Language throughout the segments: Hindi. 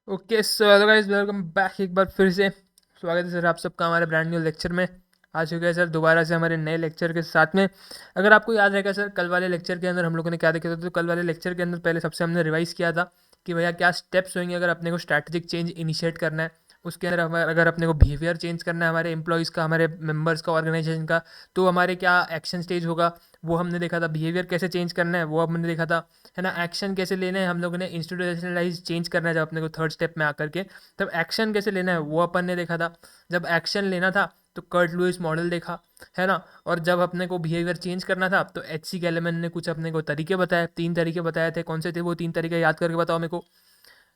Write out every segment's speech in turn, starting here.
Okay so hello guys, welcome back एक बार फिर से। स्वागत है सर आप सबका हमारे ब्रांड न्यू लेक्चर में। आ चुके हैं सर दोबारा से हमारे नए लेक्चर के साथ में। अगर आपको याद रहेगा सर, कल वाले लेक्चर के अंदर हम लोगों ने क्या देखा था, तो कल वाले लेक्चर के अंदर पहले सबसे हमने रिवाइज किया था कि भैया क्या स्टेप्स होंगे अगर अपने को स्ट्रैटेजिक चेंज इनिशिएट करना है। उसके अंदर अगर अपने को बिहेवियर चेंज करना है हमारे एम्प्लॉयज़ का, हमारे मेंबर्स का, ऑर्गेनाइजेशन का, तो हमारे क्या एक्शन स्टेज होगा वो हमने देखा था। बिहेवियर कैसे चेंज करना है वो हमने देखा था, है ना। एक्शन कैसे लेने हैं हम लोगों ने, इंस्टीट्यूशनलाइज चेंज करना है जब अपने को थर्ड स्टेप में आकर के, तब एक्शन कैसे लेना है वो अपन ने देखा था। जब एक्शन लेना था तो कर्ट लुइस मॉडल देखा, है ना। और जब अपने को बिहेवियर चेंज करना था तो एच सी गैलेमन ने कुछ अपने को तरीके बताए, 3 तरीके बताए थे। कौन से थे वो 3 तरीके, याद करके बताओ मेरे को।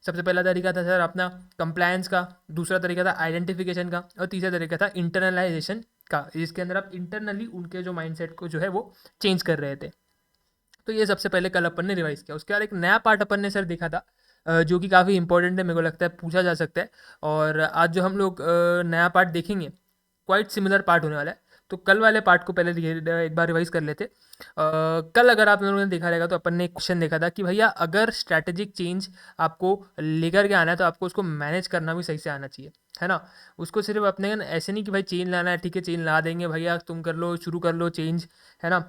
सबसे पहला तरीका था सर अपना कंप्लायंस का, दूसरा तरीका था आइडेंटिफिकेशन का, और तीसरा तरीका था इंटरनलाइजेशन का, जिसके अंदर आप इंटरनली उनके जो माइंडसेट को जो है वो चेंज कर रहे थे। तो ये सबसे पहले कल अपन ने रिवाइज किया। उसके बाद एक नया पार्ट अपन ने सर देखा था, जो कि काफ़ी इंपॉर्टेंट है, मेरे को लगता है पूछा जा सकता है। और आज जो हम लोग नया पार्ट देखेंगे, क्वाइट सिमिलर पार्ट होने वाला है। तो कल वाले पार्ट को पहले एक बार रिवाइज कर लेते। कल अगर आप लोगों ने देखा रहेगा तो अपन ने एक क्वेश्चन देखा था कि भैया अगर स्ट्रैटेजिक चेंज आपको लेकर के आना है तो आपको उसको मैनेज करना भी सही से आना चाहिए, है ना। उसको सिर्फ अपने ऐसे नहीं कि भाई चेंज लाना है, ठीक है चेंज ला देंगे भैया, तुम कर लो, शुरू कर लो चेंज, है ना।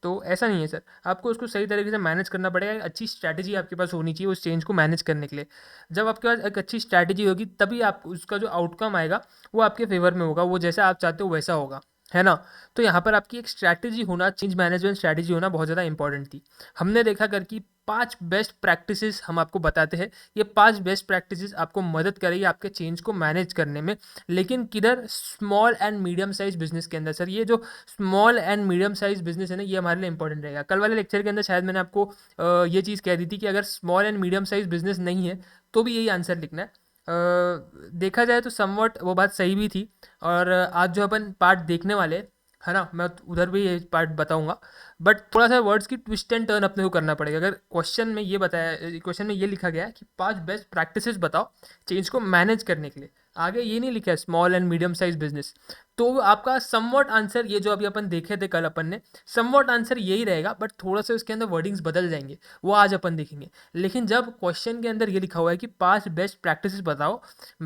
तो ऐसा नहीं है सर, आपको उसको सही तरीके से मैनेज करना पड़ेगा। एक अच्छी स्ट्रैटेजी आपके पास होनी चाहिए उस चेंज को मैनेज करने के लिए। जब आपके पास एक अच्छी स्ट्रैटेजी होगी तभी आप उसका जो आउटकम आएगा वो आपके फेवर में होगा, वो जैसा आप चाहते हो वैसा होगा, है ना। तो यहाँ पर आपकी एक स्ट्रैटेजी होना, चेंज मैनेजमेंट स्ट्रैटेजी होना बहुत ज़्यादा इंपॉर्टेंट थी। हमने देखा कर कि 5 बेस्ट प्रैक्टिसेस हम आपको बताते हैं। ये 5 बेस्ट प्रैक्टिसेस आपको मदद करेगी आपके चेंज को मैनेज करने में। लेकिन किधर? Small and medium size business के अंदर सर। ये जो small and medium size business है ना, ये हमारे लिए इंपॉर्टेंट रहेगा। कल वाले लेक्चर के अंदर शायद मैंने आपको ये चीज़ कह दी थी कि अगर small and medium size business नहीं है तो भी यही आंसर लिखना है। देखा जाए तो समवट वो बात सही भी थी। और आज जो अपन पार्ट देखने वाले हैं, है ना, मैं उधर भी ये पार्ट बताऊंगा। बट थोड़ा सा वर्ड्स की ट्विस्ट एंड टर्न अपने को करना पड़ेगा। अगर क्वेश्चन में ये बताया, क्वेश्चन में ये लिखा गया है कि 5 बेस्ट प्रैक्टिसेस बताओ चेंज को मैनेज करने के लिए, आगे ये नहीं लिखा है small and medium size business, तो आपका समवॉट आंसर, ये जो अभी अपन देखे थे कल अपन ने, समवॉट आंसर यही रहेगा। बट थोड़ा सा उसके अंदर वर्डिंग्स बदल जाएंगे, वो आज अपन देखेंगे। लेकिन जब क्वेश्चन के अंदर ये लिखा हुआ है कि 5 बेस्ट प्रैक्टिसेस बताओ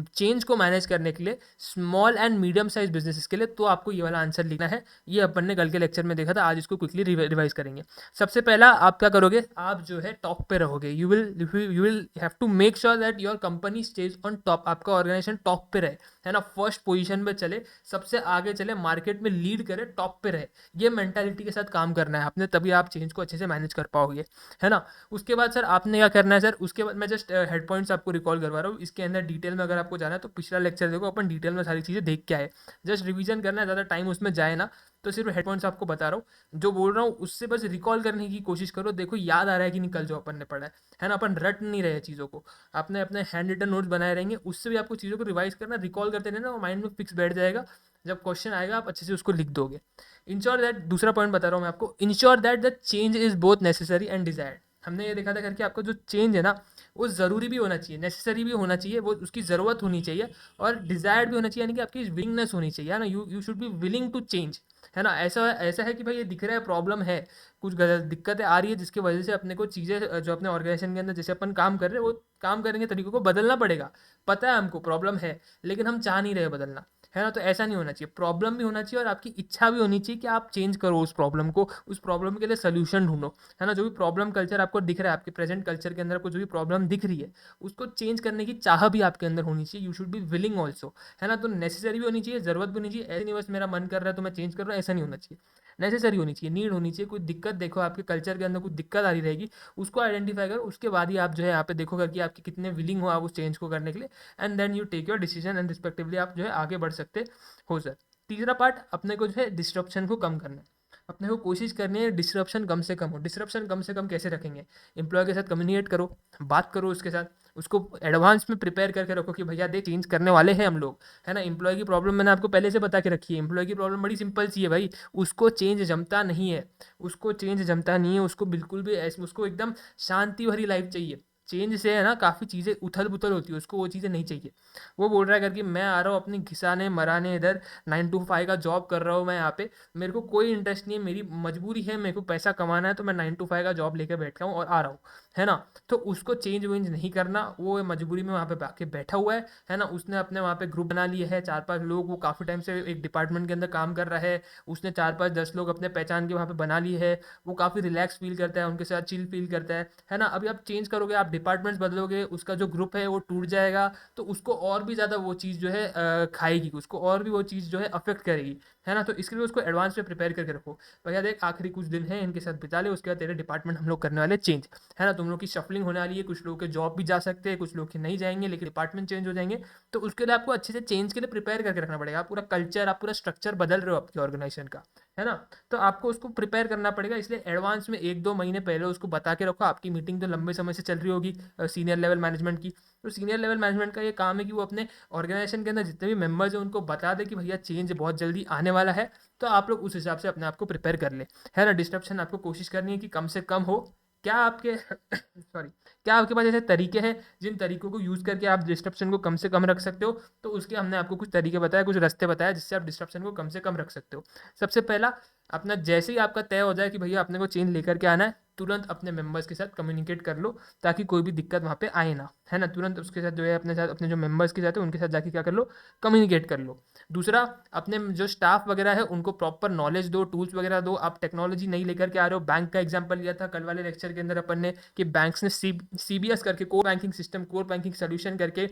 चेंज को मैनेज करने के लिए small and medium size businesses के लिए, तो आपको ये वाला आंसर लिखना है। ये अपन ने कल के लेक्चर में देखा था, आज इसको क्विकली रिवाइज करेंगे। सबसे पहला आप क्या करोगे, आप जो है टॉप पे रहोगे। You will have to make sure that your company stage on top, आपका ऑर्गेनाइजेशन टॉप पे रहे, है ना, फर्स्ट पोजीशन पे चले, सबसे आगे चले, मार्केट में लीड करे, टॉप पे रहे। ये मेंटालिटी के साथ काम करना है आपने, तभी आप चेंज को अच्छे से मैनेज कर पाओगे, है ना। उसके बाद सर आपने क्या करना है सर, उसके बाद मैं जस्ट हेड पॉइंट्स आपको रिकॉल करवा रहा हूँ। इसके अंदर डिटेल में अगर आपको जाना है तो पिछला लेक्चर देखो, अपन डिटेल में सारी चीज़ें देख के आए। जस्ट रिवीजन करना है, ज़्यादा टाइम उसमें जाए ना, तो सिर्फ हेड पॉइंट्स आपको बता रहा हूँ। जो बोल रहा हूँ उससे बस रिकॉल करने की कोशिश करो, देखो याद आ रहा है कि नहीं कल जो अपन ने पढ़ा है ना। अपन रट नहीं रहे चीज़ों को, आपने अपने हैंड रिटन नोट्स बनाए रहेंगे, उससे भी आपको चीज़ों को रिवाइज करना, रिकॉल करते रहना, वो माइंड में फिक्स बैठ जाएगा। जब क्वेश्चन आएगा आप अच्छे से उसको लिख दोगे। इंश्योर दैट, दूसरा पॉइंट बता रहा हूँ मैं आपको, ensure that the change is both necessary and desired. हमने ये देखा था करके, आपका जो चेंज है ना वो ज़रूरी भी होना चाहिए, नेसेसरी भी होना चाहिए, वो उसकी ज़रूरत होनी चाहिए, और डिजायर्ड भी होना चाहिए, यानी कि आपकी विलिंगनेस होनी चाहिए, है ना। You should be willing to change, है ना। ऐसा ऐसा है कि भाई ये दिख रहा है प्रॉब्लम है, कुछ गलत दिक्कतें आ रही है, जिसकी वजह से अपने को चीज़ें जो अपने ऑर्गेनाइजेशन के अंदर जैसे अपन काम कर रहे हैं वो काम करने के तरीकों को बदलना पड़ेगा। पता है हमको प्रॉब्लम है, लेकिन हम चाह नहीं रहे बदलना, है ना। तो ऐसा नहीं होना चाहिए, प्रॉब्लम भी होना चाहिए और आपकी इच्छा भी होनी चाहिए कि आप चेंज करो उस प्रॉब्लम को, उस प्रॉब्लम के लिए सोल्यूशन ढूंढो, है ना। जो भी प्रॉब्लम कल्चर आपको दिख रहा है, आपके प्रेजेंट कल्चर के अंदर आपको जो भी प्रॉब्लम दिख रही है, उसको चेंज करने की चाह भी आपके अंदर होनी चाहिए। You should be willing also, है ना। तो नेसेसरी भी होनी चाहिए, ज़रूरत भी होनी चाहिए। ऐसे नहीं बस मेरा मन कर रहा है तो मैं चेंज कर रहा हूँ, ऐसा नहीं होना चाहिए। नेसेसरी होनी चाहिए, नीड होनी चाहिए। कोई दिक्कत देखो आपके कल्चर के अंदर कुछ दिक्कत आ रही रहेगी, उसको आइडेंटिफाई करो, उसके बाद ही आप जो है यहाँ पे देखोगे कि आपकी कितने विलिंग हो आप उस चेंज को करने के लिए, and then you take your decision and respectively आप जो है आगे बढ़ सकते हो सर। तीसरा पार्ट, अपने को जो है डिस्ट्रप्शन को कम करना है। अपने को कोशिश करनी है डिस्ट्रप्शन कम से कम हो। डिस्ट्रप्शन कम से कम कैसे रखेंगे, एम्प्लॉय के साथ कम्युनिकेट करो, बात करो उसके साथ, उसको एडवांस में प्रिपेयर करके रखो कि भैया देख चेंज करने वाले हैं हम लोग, है ना। एम्प्लॉय की प्रॉब्लम मैंने आपको पहले से बता के रखी है। एम्प्लॉय की प्रॉब्लम बड़ी सिंपल सी है भाई, उसको चेंज जमता नहीं है, उसको चेंज जमता नहीं है, उसको बिल्कुल भी ऐसे, उसको एकदम शांति भरी लाइफ चाहिए, चेंज से है ना काफ़ी चीज़ें उथल-पुथल होती है, उसको वो चीज़ें नहीं चाहिए। वो बोल रहा है करके मैं आ रहा हूँ अपनी घिसाने मराने इधर 9 टू 5 का जॉब कर रहा हूँ मैं यहाँ पे, मेरे को कोई इंटरेस्ट नहीं है, मेरी मजबूरी है, मेरे को पैसा कमाना है तो मैं 9 टू 5 का जॉब लेके बैठ गया हूँ और आ रहा हूँ, है ना? तो उसको चेंज-वेंज नहीं करना, वो मजबूरी में वहाँ पे आके बैठा हुआ है ना? उसने अपने वहाँ पे ग्रुप बना लिए है 4-5 लोग, वो काफ़ी टाइम से एक डिपार्टमेंट के अंदर काम कर रहा है, उसने 4-5-10 लोग अपने पहचान के वहाँ पे बना लिए है, वो काफ़ी रिलैक्स फील करता है, उनके साथ चिल फील करता है ना? अभी आप चेंज करोगे, आप डिपार्टमेंट्स बदलोगे, उसका जो ग्रुप है वो टूट जाएगा, तो उसको और भी ज़्यादा वो चीज़ जो है खाएगी, उसको और भी वो चीज़ जो है अफ़ेक्ट करेगी, है ना? तो इसके लिए उसको एडवांस में प्रिपेयर करके रखो। भैया देख आखिरी कुछ दिन है इनके साथ बिता ले, उसके बाद तेरे डिपार्टमेंट हम लोग करने वाले चेंज, है ना? तुम लोग की शफलिंग होने वाली है, कुछ लोगों के जॉब भी जा सकते हैं, कुछ लोग के नहीं जाएँगे, लेकिन डिपार्टमेंट चेंज हो जाएँगे, तो उसके लिए आपको अच्छे से चेंज के लिए प्रिपेयर करके रखना पड़ेगा। आप पूरा कल्चर, आप पूरा स्ट्रक्चर बदल रहे हो आपकी ऑर्गेनाइजेशन का, है ना? तो आपको उसको प्रिपेयर करना पड़ेगा, इसलिए एडवांस में 1-2 महीने पहले उसको बता के रखो। आपकी मीटिंग तो लंबे समय से चल रही होगी सीनियर लेवल मैनेजमेंट की, तो सीनियर लेवल मैनेजमेंट का ये काम है कि वो अपने ऑर्गेनाइजेशन के अंदर जितने भी मेंबर्स हैं उनको बता दे कि भैया चेंज बहुत जल्दी आने वाला है, तो आप लोग उस हिसाब से अपने आप को प्रिपेयर कर लें, है ना? डिस्ट्रप्शन आपको कोशिश करनी है कि कम से कम हो। क्या आपके सॉरी, क्या आपके पास ऐसे तरीके हैं जिन तरीकों को यूज़ करके आप डिस्ट्रप्शन को कम से कम रख सकते हो? तो उसके हमने आपको कुछ तरीके बताए, कुछ रास्ते बताए जिससे आप डिस्ट्रप्शन को कम से कम रख सकते हो। सबसे पहला, अपना जैसे ही आपका तय हो जाए कि भैया अपने को चेंज लेकर के आना है, तुरंत अपने मेंबर्स के साथ कम्युनिकेट कर लो, ताकि कोई भी दिक्कत वहाँ पे आए ना, है ना? तुरंत उसके साथ जो है अपने साथ, अपने जो मेंबर्स के साथ है उनके साथ जाके क्या कर लो, कम्युनिकेट कर लो। दूसरा, अपने जो स्टाफ वगैरह है उनको प्रॉपर नॉलेज दो, टूल्स वगैरह दो। आप टेक्नोलॉजी नहीं लेकर के आ रहे हो, बैंक का एग्जांपल लिया था कल वाले लेक्चर के अंदर अपन ने कि बैंक्स ने सीबीएस करके core banking system, core banking solution करके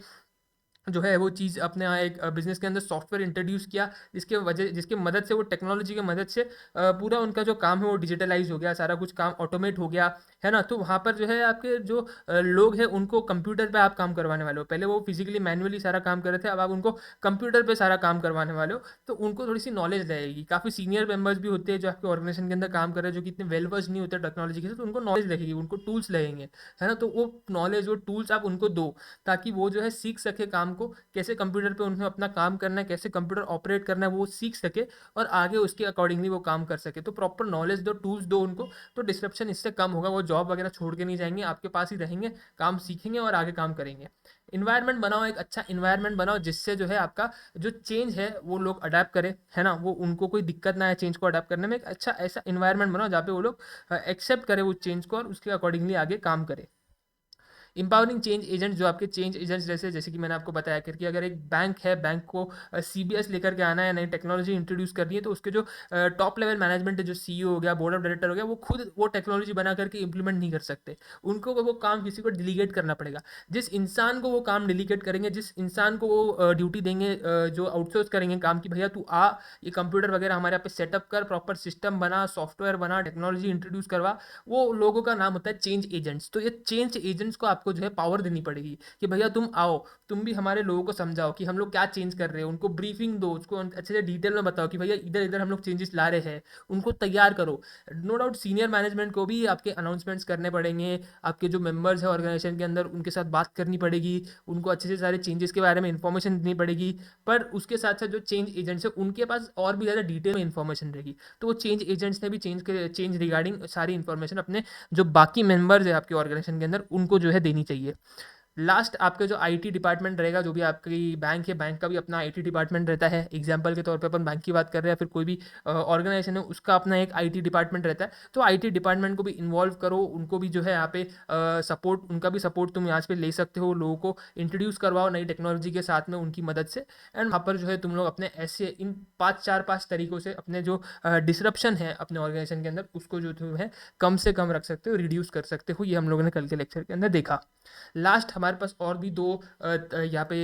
जो है वो चीज़ अपने यहाँ एक बिज़नेस के अंदर सॉफ्टवेयर इंट्रोड्यूस किया, जिसकी मदद से, वो टेक्नोलॉजी की मदद से पूरा उनका जो काम है वो डिजिटलाइज़ हो गया, सारा कुछ काम ऑटोमेट हो गया, है ना? तो वहाँ पर जो है आपके जो लोग हैं उनको कंप्यूटर पे आप काम करवाने वाले हो। पहले वो फिज़िकली मैनुअली सारा काम कर रहे थे, अब आप उनको कंप्यूटर पे सारा काम करवाने वाले हो, तो उनको थोड़ी-सी नॉलेज रहेगी। काफ़ी सीनियर मेंबर्स भी होते हैं जो आपके ऑर्गेनाइजेशन के अंदर काम कर रहे हैं, जो कि इतने वेल वर्स्ड नहीं होते टेक्नोलॉजी के साथ, तो उनको नॉलेज रहेगी, उनको टूल्स लगेंगे, है ना? तो वो नॉलेज, वो टूल्स आप उनको दो, ताकि वो जो है सीख सके काम को, कैसे कंप्यूटर पे उन्हें अपना काम करना है, कैसे कंप्यूटर ऑपरेट करना है, वो सीख सके और आगे उसके अकॉर्डिंगली वो काम कर सके। तो प्रॉपर नॉलेज दो, टूल्स दो उनको, तो डिस्ट्रप्शन इससे कम होगा। वो जॉब वगैरह छोड़ के नहीं जाएँगे, आपके पास ही रहेंगे, काम सीखेंगे और आगे काम करेंगे। एनवायरनमेंट बनाओ, एक अच्छा एनवायरनमेंट बनाओ जिससे जो है आपका जो चेंज है वो लोग अडैप्ट करें, है ना? वो उनको कोई दिक्कत ना आए चेंज को अडैप्ट करने में। एक अच्छा ऐसा एनवायरनमेंट बनाओ जहाँ पे वो लोग एक्सेप्ट करें उस चेंज को और उसके अकॉर्डिंगली आगे काम करें। इंपावरिंग चेंज एजेंट, जो आपके चेंज एजेंट्स जैसे कि मैंने आपको बताया कि अगर एक बैंक है, बैंक को सीबीएस लेकर के आना है, नई टेक्नोलॉजी इंट्रोड्यूस करनी है, तो उसके जो टॉप लेवल मैनेजमेंट है, जो सीईओ हो गया, बोर्ड ऑफ डायरेक्टर हो गया, वो खुद वो टेक्नोलॉजी बना करके इंप्लीमेंट नहीं कर सकते। उनको वो काम किसी को डिलीगेट करना पड़ेगा। जिस इंसान को वो काम डिलीगेट करेंगे, जिस इंसान को वो ड्यूटी देंगे, जो आउटसोर्स करेंगे काम की, भैया तू आ, ये कंप्यूटर वगैरह हमारे यहाँ पे सेटअप कर, प्रॉपर सिस्टम बना, सॉफ्टवेयर बना, टेक्नोलॉजी इंट्रोड्यूस करवा, वो लोगों का नाम होता है चेंज एजेंट्स। तो ये चेंज एजेंट्स को आपको जो है पावर देनी पड़ेगी कि भैया तुम आओ, तुम भी हमारे लोगों को समझाओ कि हम लोग क्या चेंज कर रहे हैं, उनको ब्रीफिंग दो, उसको अच्छे से डिटेल में बताओ कि भैया इधर इधर हम लोग चेंजेस ला रहे हैं, उनको तैयार करो। नो डाउट सीनियर मैनेजमेंट को भी आपके अनाउंसमेंट्स करने पड़ेंगे, आपके जो मेंबर्स हैं ऑर्गेनाइजेशन के अंदर उनके साथ बात करनी पड़ेगी, उनको अच्छे से सारे चेंजेस के बारे में इंफॉर्मेशन देनी पड़ेगी। पर उसके साथ साथ जो चेंज एजेंट्स हैं उनके पास और भी ज़्यादा डिटेल में इंफॉर्मेशन रहेगी, तो वो चेंज एजेंट्स ने भी चेंज रिगार्डिंग सारी इंफॉर्मेशन अपने जो बाकी मेंबर्स है आपके ऑर्गेनाइजेशन के अंदर उनको जो है देनी चाहिए। लास्ट, आपका जो आईटी डिपार्टमेंट रहेगा, जो भी आपकी बैंक है, बैंक का भी अपना आईटी डिपार्टमेंट रहता है। एग्जांपल के तौर पे अपन बैंक की बात कर रहे हैं, फिर कोई भी ऑर्गेनाइजेशन है उसका अपना एक आईटी डिपार्टमेंट रहता है, तो आईटी डिपार्टमेंट को भी इन्वॉल्व करो, उनको भी जो है यहाँ पे सपोर्ट, उनका भी सपोर्ट तुम यहाँ पे ले सकते हो, लोगों को इंट्रोड्यूस करवाओ नई टेक्नोलॉजी के साथ में उनकी मदद से। एंड वहाँ पर जो है तुम लोग अपने ऐसे इन 5 तरीकों से अपने जो डिसरप्शन है अपने ऑर्गेनाइजेशन के अंदर उसको जो है कम से कम रख सकते हो, रिड्यूस कर सकते हो। ये हम लोगों ने कल के लेक्चर के अंदर देखा। लास्ट, हमारे पास और भी दो यहाँ पे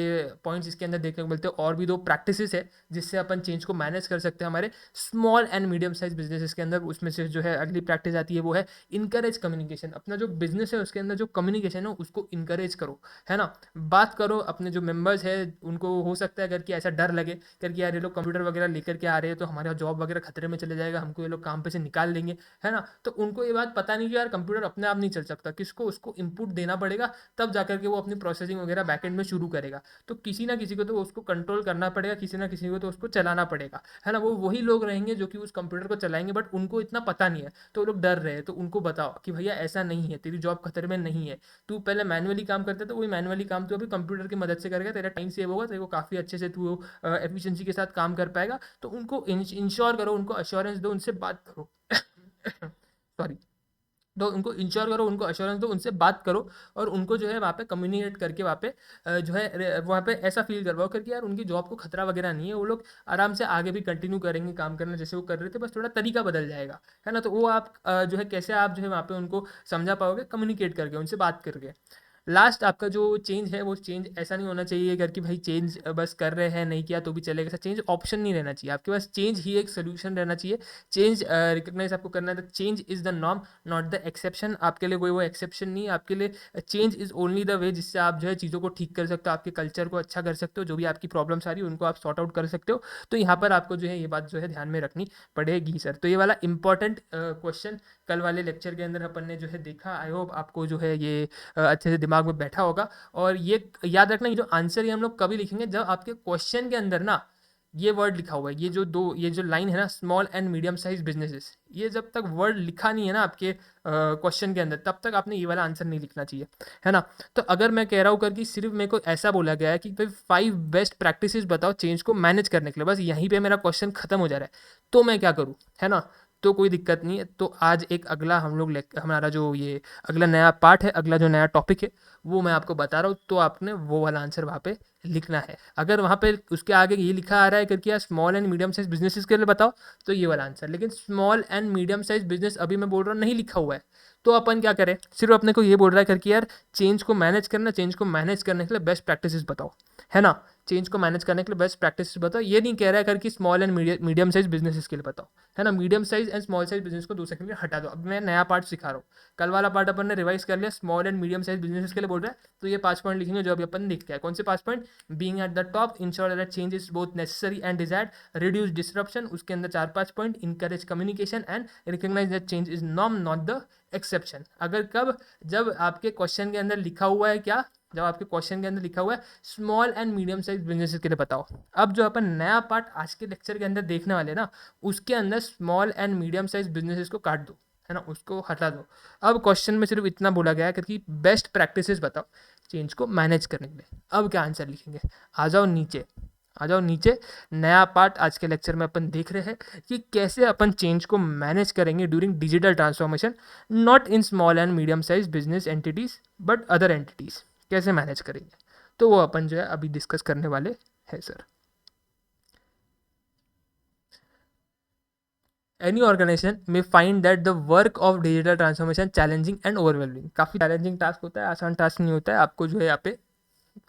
पॉइंट्स इसके अंदर देखने को मिलते हैं, और भी दो प्रैक्टिसेस है जिससे अपन चेंज को मैनेज कर सकते हैं हमारे small and medium size businesses के अंदर। उसमें से जो है अगली प्रैक्टिस आती है वो है इनकरेज कम्युनिकेशन। अपना जो बिजनेस है उसके अंदर जो कम्युनिकेशन है उसको इनकरेज करो, है ना? बात करो अपने जो मेंबर्स है उनको, हो सकता है अगर कि ऐसा डर लगे करके यार ये लोग कंप्यूटर वगैरह लेकर के आ रहे हैं तो हमारा जॉब वगैरह खतरे में चले जाएगा, हमको ये लोग काम पे से निकाल देंगे, है ना? तो उनको ये बात पता नहीं कि यार कंप्यूटर अपने आप नहीं चल सकता, किसको उसको इनपुट देना पड़ेगा, तब जाकर के वो अपनी प्रोसेसिंग वगैरह बैकएंड में शुरू करेगा। तो किसी ना किसी को तो उसको कंट्रोल करना पड़ेगा, किसी ना किसी को तो उसको चलाना पड़ेगा, है ना। वो वही लोग रहेंगे जो कि उस कंप्यूटर को चलाएंगे, बट उनको इतना पता नहीं है, तो वो लोग डर रहे हैं। तो उनको बताओ कि भैया ऐसा नहीं है, तेरी जॉब खतरे में नहीं है, तू पहले मैनुअली काम करता था, वही मैनुअली काम तू अभी कंप्यूटर की मदद से करेगा, तेरा टाइम सेव होगा, तेरे को काफ़ी अच्छे से तू एफिशिएंसी के साथ काम कर पाएगा। तो उनको इंश्योर करो, उनको अश्योरेंस दो, उनसे बात करो सॉरी। तो उनको इंश्योर करो, उनको अश्योरेंस दो, उनसे बात करो, और उनको जो है वहाँ पे कम्युनिकेट करके वहाँ पे जो है वहाँ पे ऐसा फील करवाओ करके यार उनकी जॉब को खतरा वगैरह नहीं है, वो लोग आराम से आगे भी कंटिन्यू करेंगे काम करना जैसे वो कर रहे थे, बस थोड़ा तरीका बदल जाएगा, है ना। तो वो आप जो है कैसे आप जो है वहाँ पे उनको समझा पाओगे, कम्युनिकेट करके, उनसे बात करके। लास्ट आपका जो चेंज है वो चेंज ऐसा नहीं होना चाहिए करके भाई चेंज बस कर रहे हैं, नहीं किया तो भी चलेगा, ऐसा चेंज ऑप्शन नहीं रहना चाहिए आपके पास, चेंज ही एक सोल्यूशन रहना चाहिए। चेंज रिकग्नाइज आपको करना है, change is the norm not the exception. आपके लिए कोई वो एक्सेप्शन नहीं है, आपके लिए change is only the way जिससे आप जो है चीज़ों को ठीक कर सकते हो, आपके कल्चर को अच्छा कर सकते हो, जो भी आपकी प्रॉब्लम्स आ रही है उनको आप सॉर्ट आउट कर सकते हो। तो यहाँ पर आपको जो है ये बात जो है ध्यान में रखनी पड़ेगी सर। तो ये वाला इंपॉर्टेंट क्वेश्चन कल वाले लेक्चर के अंदर अपन ने जो है देखा, आई होप आपको जो है ये अच्छे से दिमाग में बैठा होगा। और ये याद रखना, ये जो आंसर ये हम लोग कभी लिखेंगे जब आपके क्वेश्चन के अंदर ना ये वर्ड लिखा हुआ है, ये जो लाइन है ना, small and medium size businesses, ये जब तक वर्ड लिखा नहीं है ना आपके क्वेश्चन के अंदर, तब तक आपने ये वाला आंसर नहीं लिखना चाहिए, है ना। तो अगर मैं कह रहा हूँ करके सिर्फ मेरे को ऐसा बोला गया है कि भाई 5 बेस्ट प्रैक्टिसेस बताओ चेंज को मैनेज करने के लिए, बस यहीं पे मेरा क्वेश्चन खत्म हो जा रहा है, तो मैं क्या करूँ, है ना। तो कोई दिक्कत नहीं है। तो आज एक अगला हम लोग हमारा जो ये अगला नया पार्ट है, अगला जो नया टॉपिक है वो मैं आपको बता रहा हूँ, तो आपने वो वाला आंसर वहाँ पे लिखना है। अगर वहाँ पे उसके आगे ये लिखा आ रहा है करके यार small and medium size businesses के लिए बताओ, तो ये वाला आंसर। लेकिन small and medium size business अभी मैं बोल रहा हूँ नहीं लिखा हुआ है, तो अपन क्या करें, सिर्फ अपने को ये बोल रहा है करके यार चेंज को मैनेज करना, चेंज को मैनेज करने के लिए बेस्ट प्रैक्टिसेस बताओ, है ना। चेंज को मैनेज करने के लिए बेस्ट प्रैक्टिसेस बताओ, ये नहीं कह रहा है करके small and medium size businesses के लिए बताओ, है ना। Medium size and small size business को 2 सेकंड में हटा दो। अब मैं नया पार्ट सिखा रहा हूँ, कल वाला पार्ट अपन ने रिवाइज कर लिया, small and medium size business के लिए बोल रहा है, तो ये 5 पॉइंट लिखेंगे जो अभी अपन देखते हैं। कौन से 5 point? Being at the top, ensure that change is both necessary and desired, reduce disruption, उसके अंदर 4-5 point, encourage communication and recognise that change is norm not the exception. अगर कब? जब आपके क्वेश्चन के अंदर लिखा हुआ है क्या, जब आपके क्वेश्चन के अंदर लिखा हुआ है small and medium size businesses के लिए बताओ। अब जो अपन नया पार्ट आज के लेक्चर के अंदर देखने वाले ना, उसके अंदर small and medium size businesses को काट दो, है ना, उसको हटा दो। अब क्वेश्चन में सिर्फ इतना बोला गया है कि बेस्ट प्रैक्टिसेस बताओ चेंज को मैनेज करने के लिए। अब क्या आंसर लिखेंगे? आ जाओ नीचे, आ जाओ नीचे। नया पार्ट आज के लेक्चर में अपन देख रहे हैं कि कैसे अपन चेंज को मैनेज करेंगे during digital transformation, not in small and medium size business entities but other entities, कैसे मैनेज करेंगे। तो वो अपन जो है अभी डिस्कस करने वाले हैं सर। एनी ऑर्गेनाइजेशन में find that the work of digital transformation challenging and overwhelming. काफ़ी चैलेंजिंग टास्क होता है, आसान टास्क नहीं होता है, आपको जो है यहाँ पे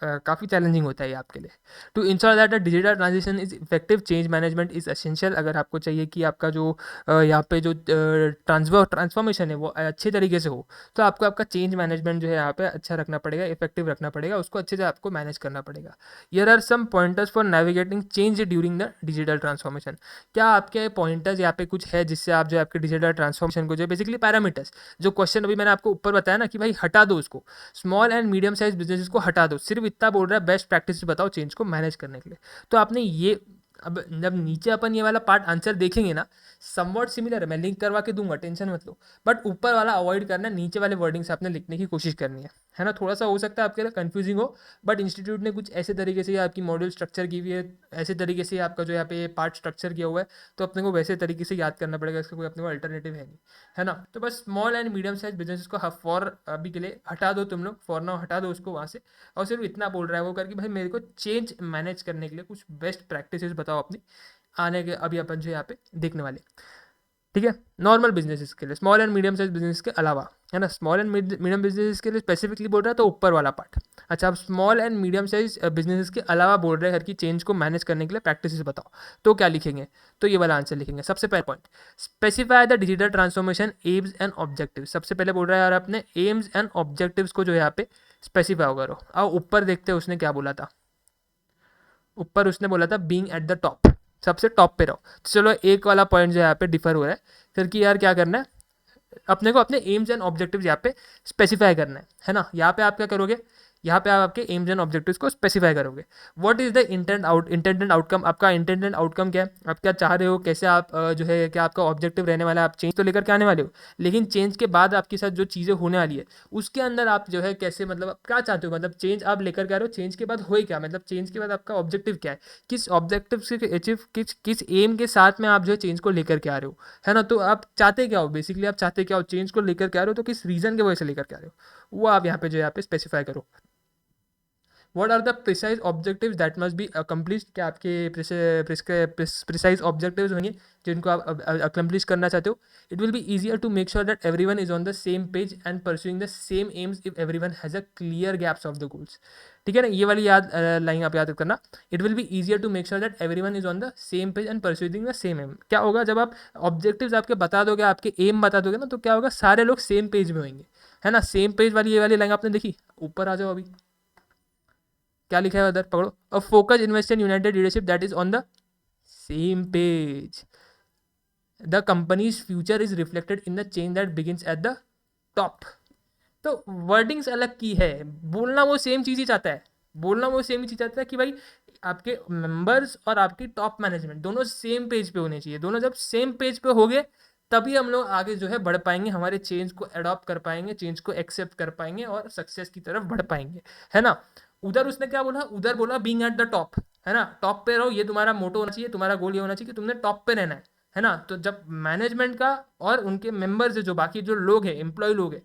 काफ़ी चैलेंजिंग होता है ये आपके लिए। To ensure that the digital transition is effective, change management is essential. अगर आपको चाहिए कि आपका जो यहाँ पे जो ट्रांसफॉर्मेशन है वो अच्छे तरीके से हो, तो आपको आपका चेंज मैनेजमेंट जो है यहाँ पे अच्छा रखना पड़ेगा, इफेक्टिव रखना पड़ेगा, उसको अच्छे से आपको मैनेज करना पड़ेगा। Here are some pointers for navigating change during the digital transformation. क्या आपके पॉइंटर्स यहाँ पे कुछ है जिससे आप जो आपके डिजिटल ट्रांसफॉर्मेशन को जो बेसिकली पैरामीटर्स, जो क्वेश्चन अभी मैंने आपको ऊपर बताया ना कि भाई हटा दो उसको, small and medium size business को हटा दो, सिर्फ इतना बोल रहा है बेस्ट प्रैक्टिस बताओ चेंज को मैनेज करने के लिए। तो आपने ये, अब जब नीचे अपन ये वाला पार्ट आंसर देखेंगे ना, समवॉट सिमिलर है, मैं लिंक करवा के दूंगा, टेंशन मत लो, बट ऊपर वाला अवॉइड करना, नीचे वाले वर्डिंग से आपने लिखने की कोशिश करनी है ना। थोड़ा सा हो सकता है आपके लिए कंफ्यूजिंग हो, बट इंस्टीट्यूट ने कुछ ऐसे तरीके से आपकी मॉड्यूल स्ट्रक्चर की हुई है, ऐसे तरीके से आपका जो यहाँ पे पार्ट स्ट्रक्चर किया हुआ है, तो अपने को वैसे तरीके से याद करना पड़ेगा, इसका कोई अपने को अल्टरनेटिव है नहीं, है ना। तो बस small and medium size business को फॉर अभी के लिए हटा दो, तुम लोग फॉर नाउ हटा दो उसको वहाँ से, और सिर्फ इतना बोल रहा है वो करके भाई मेरे को चेंज मैनेज करने के लिए कुछ बेस्ट प्रैक्टिसेस बताओ अपनी, आने के अभी अपन जो यहाँ पे देखने वाले, ठीक है। नॉर्मल बिजनेसेस के लिए, small and medium size business के अलावा, है ना, स्मॉल एंड मीडियम बिजनेस के लिए स्पेसिफिकली बोल रहा है तो ऊपर वाला पार्ट। अच्छा, अब small and medium size business के अलावा बोल रहे हैं हर की चेंज को मैनेज करने के लिए प्रैक्टिसेस बताओ, तो क्या लिखेंगे? तो ये वाला आंसर लिखेंगे। सबसे पहला point, specify the digital transformation AIIMS and objective. सबसे पहले बोल रहा है यार अपने एम्स एंड ऑब्जेक्टिव्स को जो यहाँ पे स्पेसिफाई करो। अब ऊपर देखते हैं उसने क्या बोला था। ऊपर उसने बोला था बीइंग एट द टॉप, सबसे टॉप पे रहो। तो चलो एक वाला पॉइंट जो यहाँ पे डिफर हो रहा है, फिर कि यार क्या करना है, अपने को अपने एम्स एंड ऑब्जेक्टिव्स यहाँ पे स्पेसिफाई करना है ना। यहाँ पे आप क्या करोगे, यहाँ पे आप आपके एम्स एंड ऑब्जेक्टिव्स को स्पेसिफाई करोगे। What is the intent and outcome, आपका इंटेंट एंड आउटकम क्या है, आप क्या चाह रहे हो, कैसे आप जो है क्या आपका ऑब्जेक्टिव रहने वाला है, आप चेंज तो लेकर के आने वाले हो, लेकिन चेंज के बाद आपके साथ जो चीज़ें होने वाली है उसके अंदर आप जो है कैसे, मतलब आप क्या चाहते हो, मतलब चेंज आप लेकर के आ रहे हो, चेंज के बाद होए क्या, मतलब चेंज के बाद आपका ऑब्जेक्टिव क्या है, किस ऑब्जेक्टिव से अचीव, किस एम के साथ में आप जो है चेंज को लेकर के आ रहे हो, है ना। तो आप चाहते क्या हो, बेसिकली आप चाहते क्या हो, चेंज को लेकर के आ रहे हो तो किस रीज़न की वजह से लेकर के आ रहे हो, वो आप यहाँ पे जो है यहाँ पे स्पेसिफाई करो। What are the precise objectives that must be accomplished, क्या आपके प्रिसाइज ऑब्जेक्टिव्स होंगे जिनको आप अकम्प्लिश करना चाहते हो। It will be easier to make sure that everyone is on the same page and pursuing the same aims if everyone has a clear gaps of the goals. ठीक है ना, ये वाली लाइन आप याद करना। It will be easier to make sure that everyone is on the same page and pursuing the same aim. क्या होगा जब आप ऑब्जेक्टिव्स आपके बता दोगे, आपके एम बता दोगे ना, तो क्या होगा, सारे लोग सेम पेज में होंगे, है ना। सेम पेज वाली ये वाली लाइन आपने देखी, ऊपर आ जाओ अभी, क्या लिखा है उधर पकड़ो, a focus invest in United leadership that is on the same page, the companies future is reflected in the change that begins at the top. तो वर्डिंग्स अलग की है, बोलना वो सेम चीज़ ही चाहता है, बोलना वो सेम ही चीज़ चाहता है कि भाई आपके मेंबर्स और आपकी टॉप मैनेजमेंट दोनों सेम पेज पे होने चाहिए। दोनों जब सेम पेज पे हो गए तभी हम लोग आगे जो है बढ़ पाएंगे, हमारे चेंज को अडॉप्ट कर पाएंगे, चेंज को एक्सेप्ट कर पाएंगे और सक्सेस की तरफ बढ़ पाएंगे, है ना। उधर उसने क्या बोला, उधर बोला बीइंग एट द टॉप, है ना, टॉप पे रहो, ये तुम्हारा मोटो होना चाहिए, तुम्हारा गोल ये होना चाहिए कि तुमने टॉप पे रहना है ना। तो जब मैनेजमेंट का और उनके मेंबर्स जो बाकी जो लोग हैं, एम्प्लॉय लोग हैं,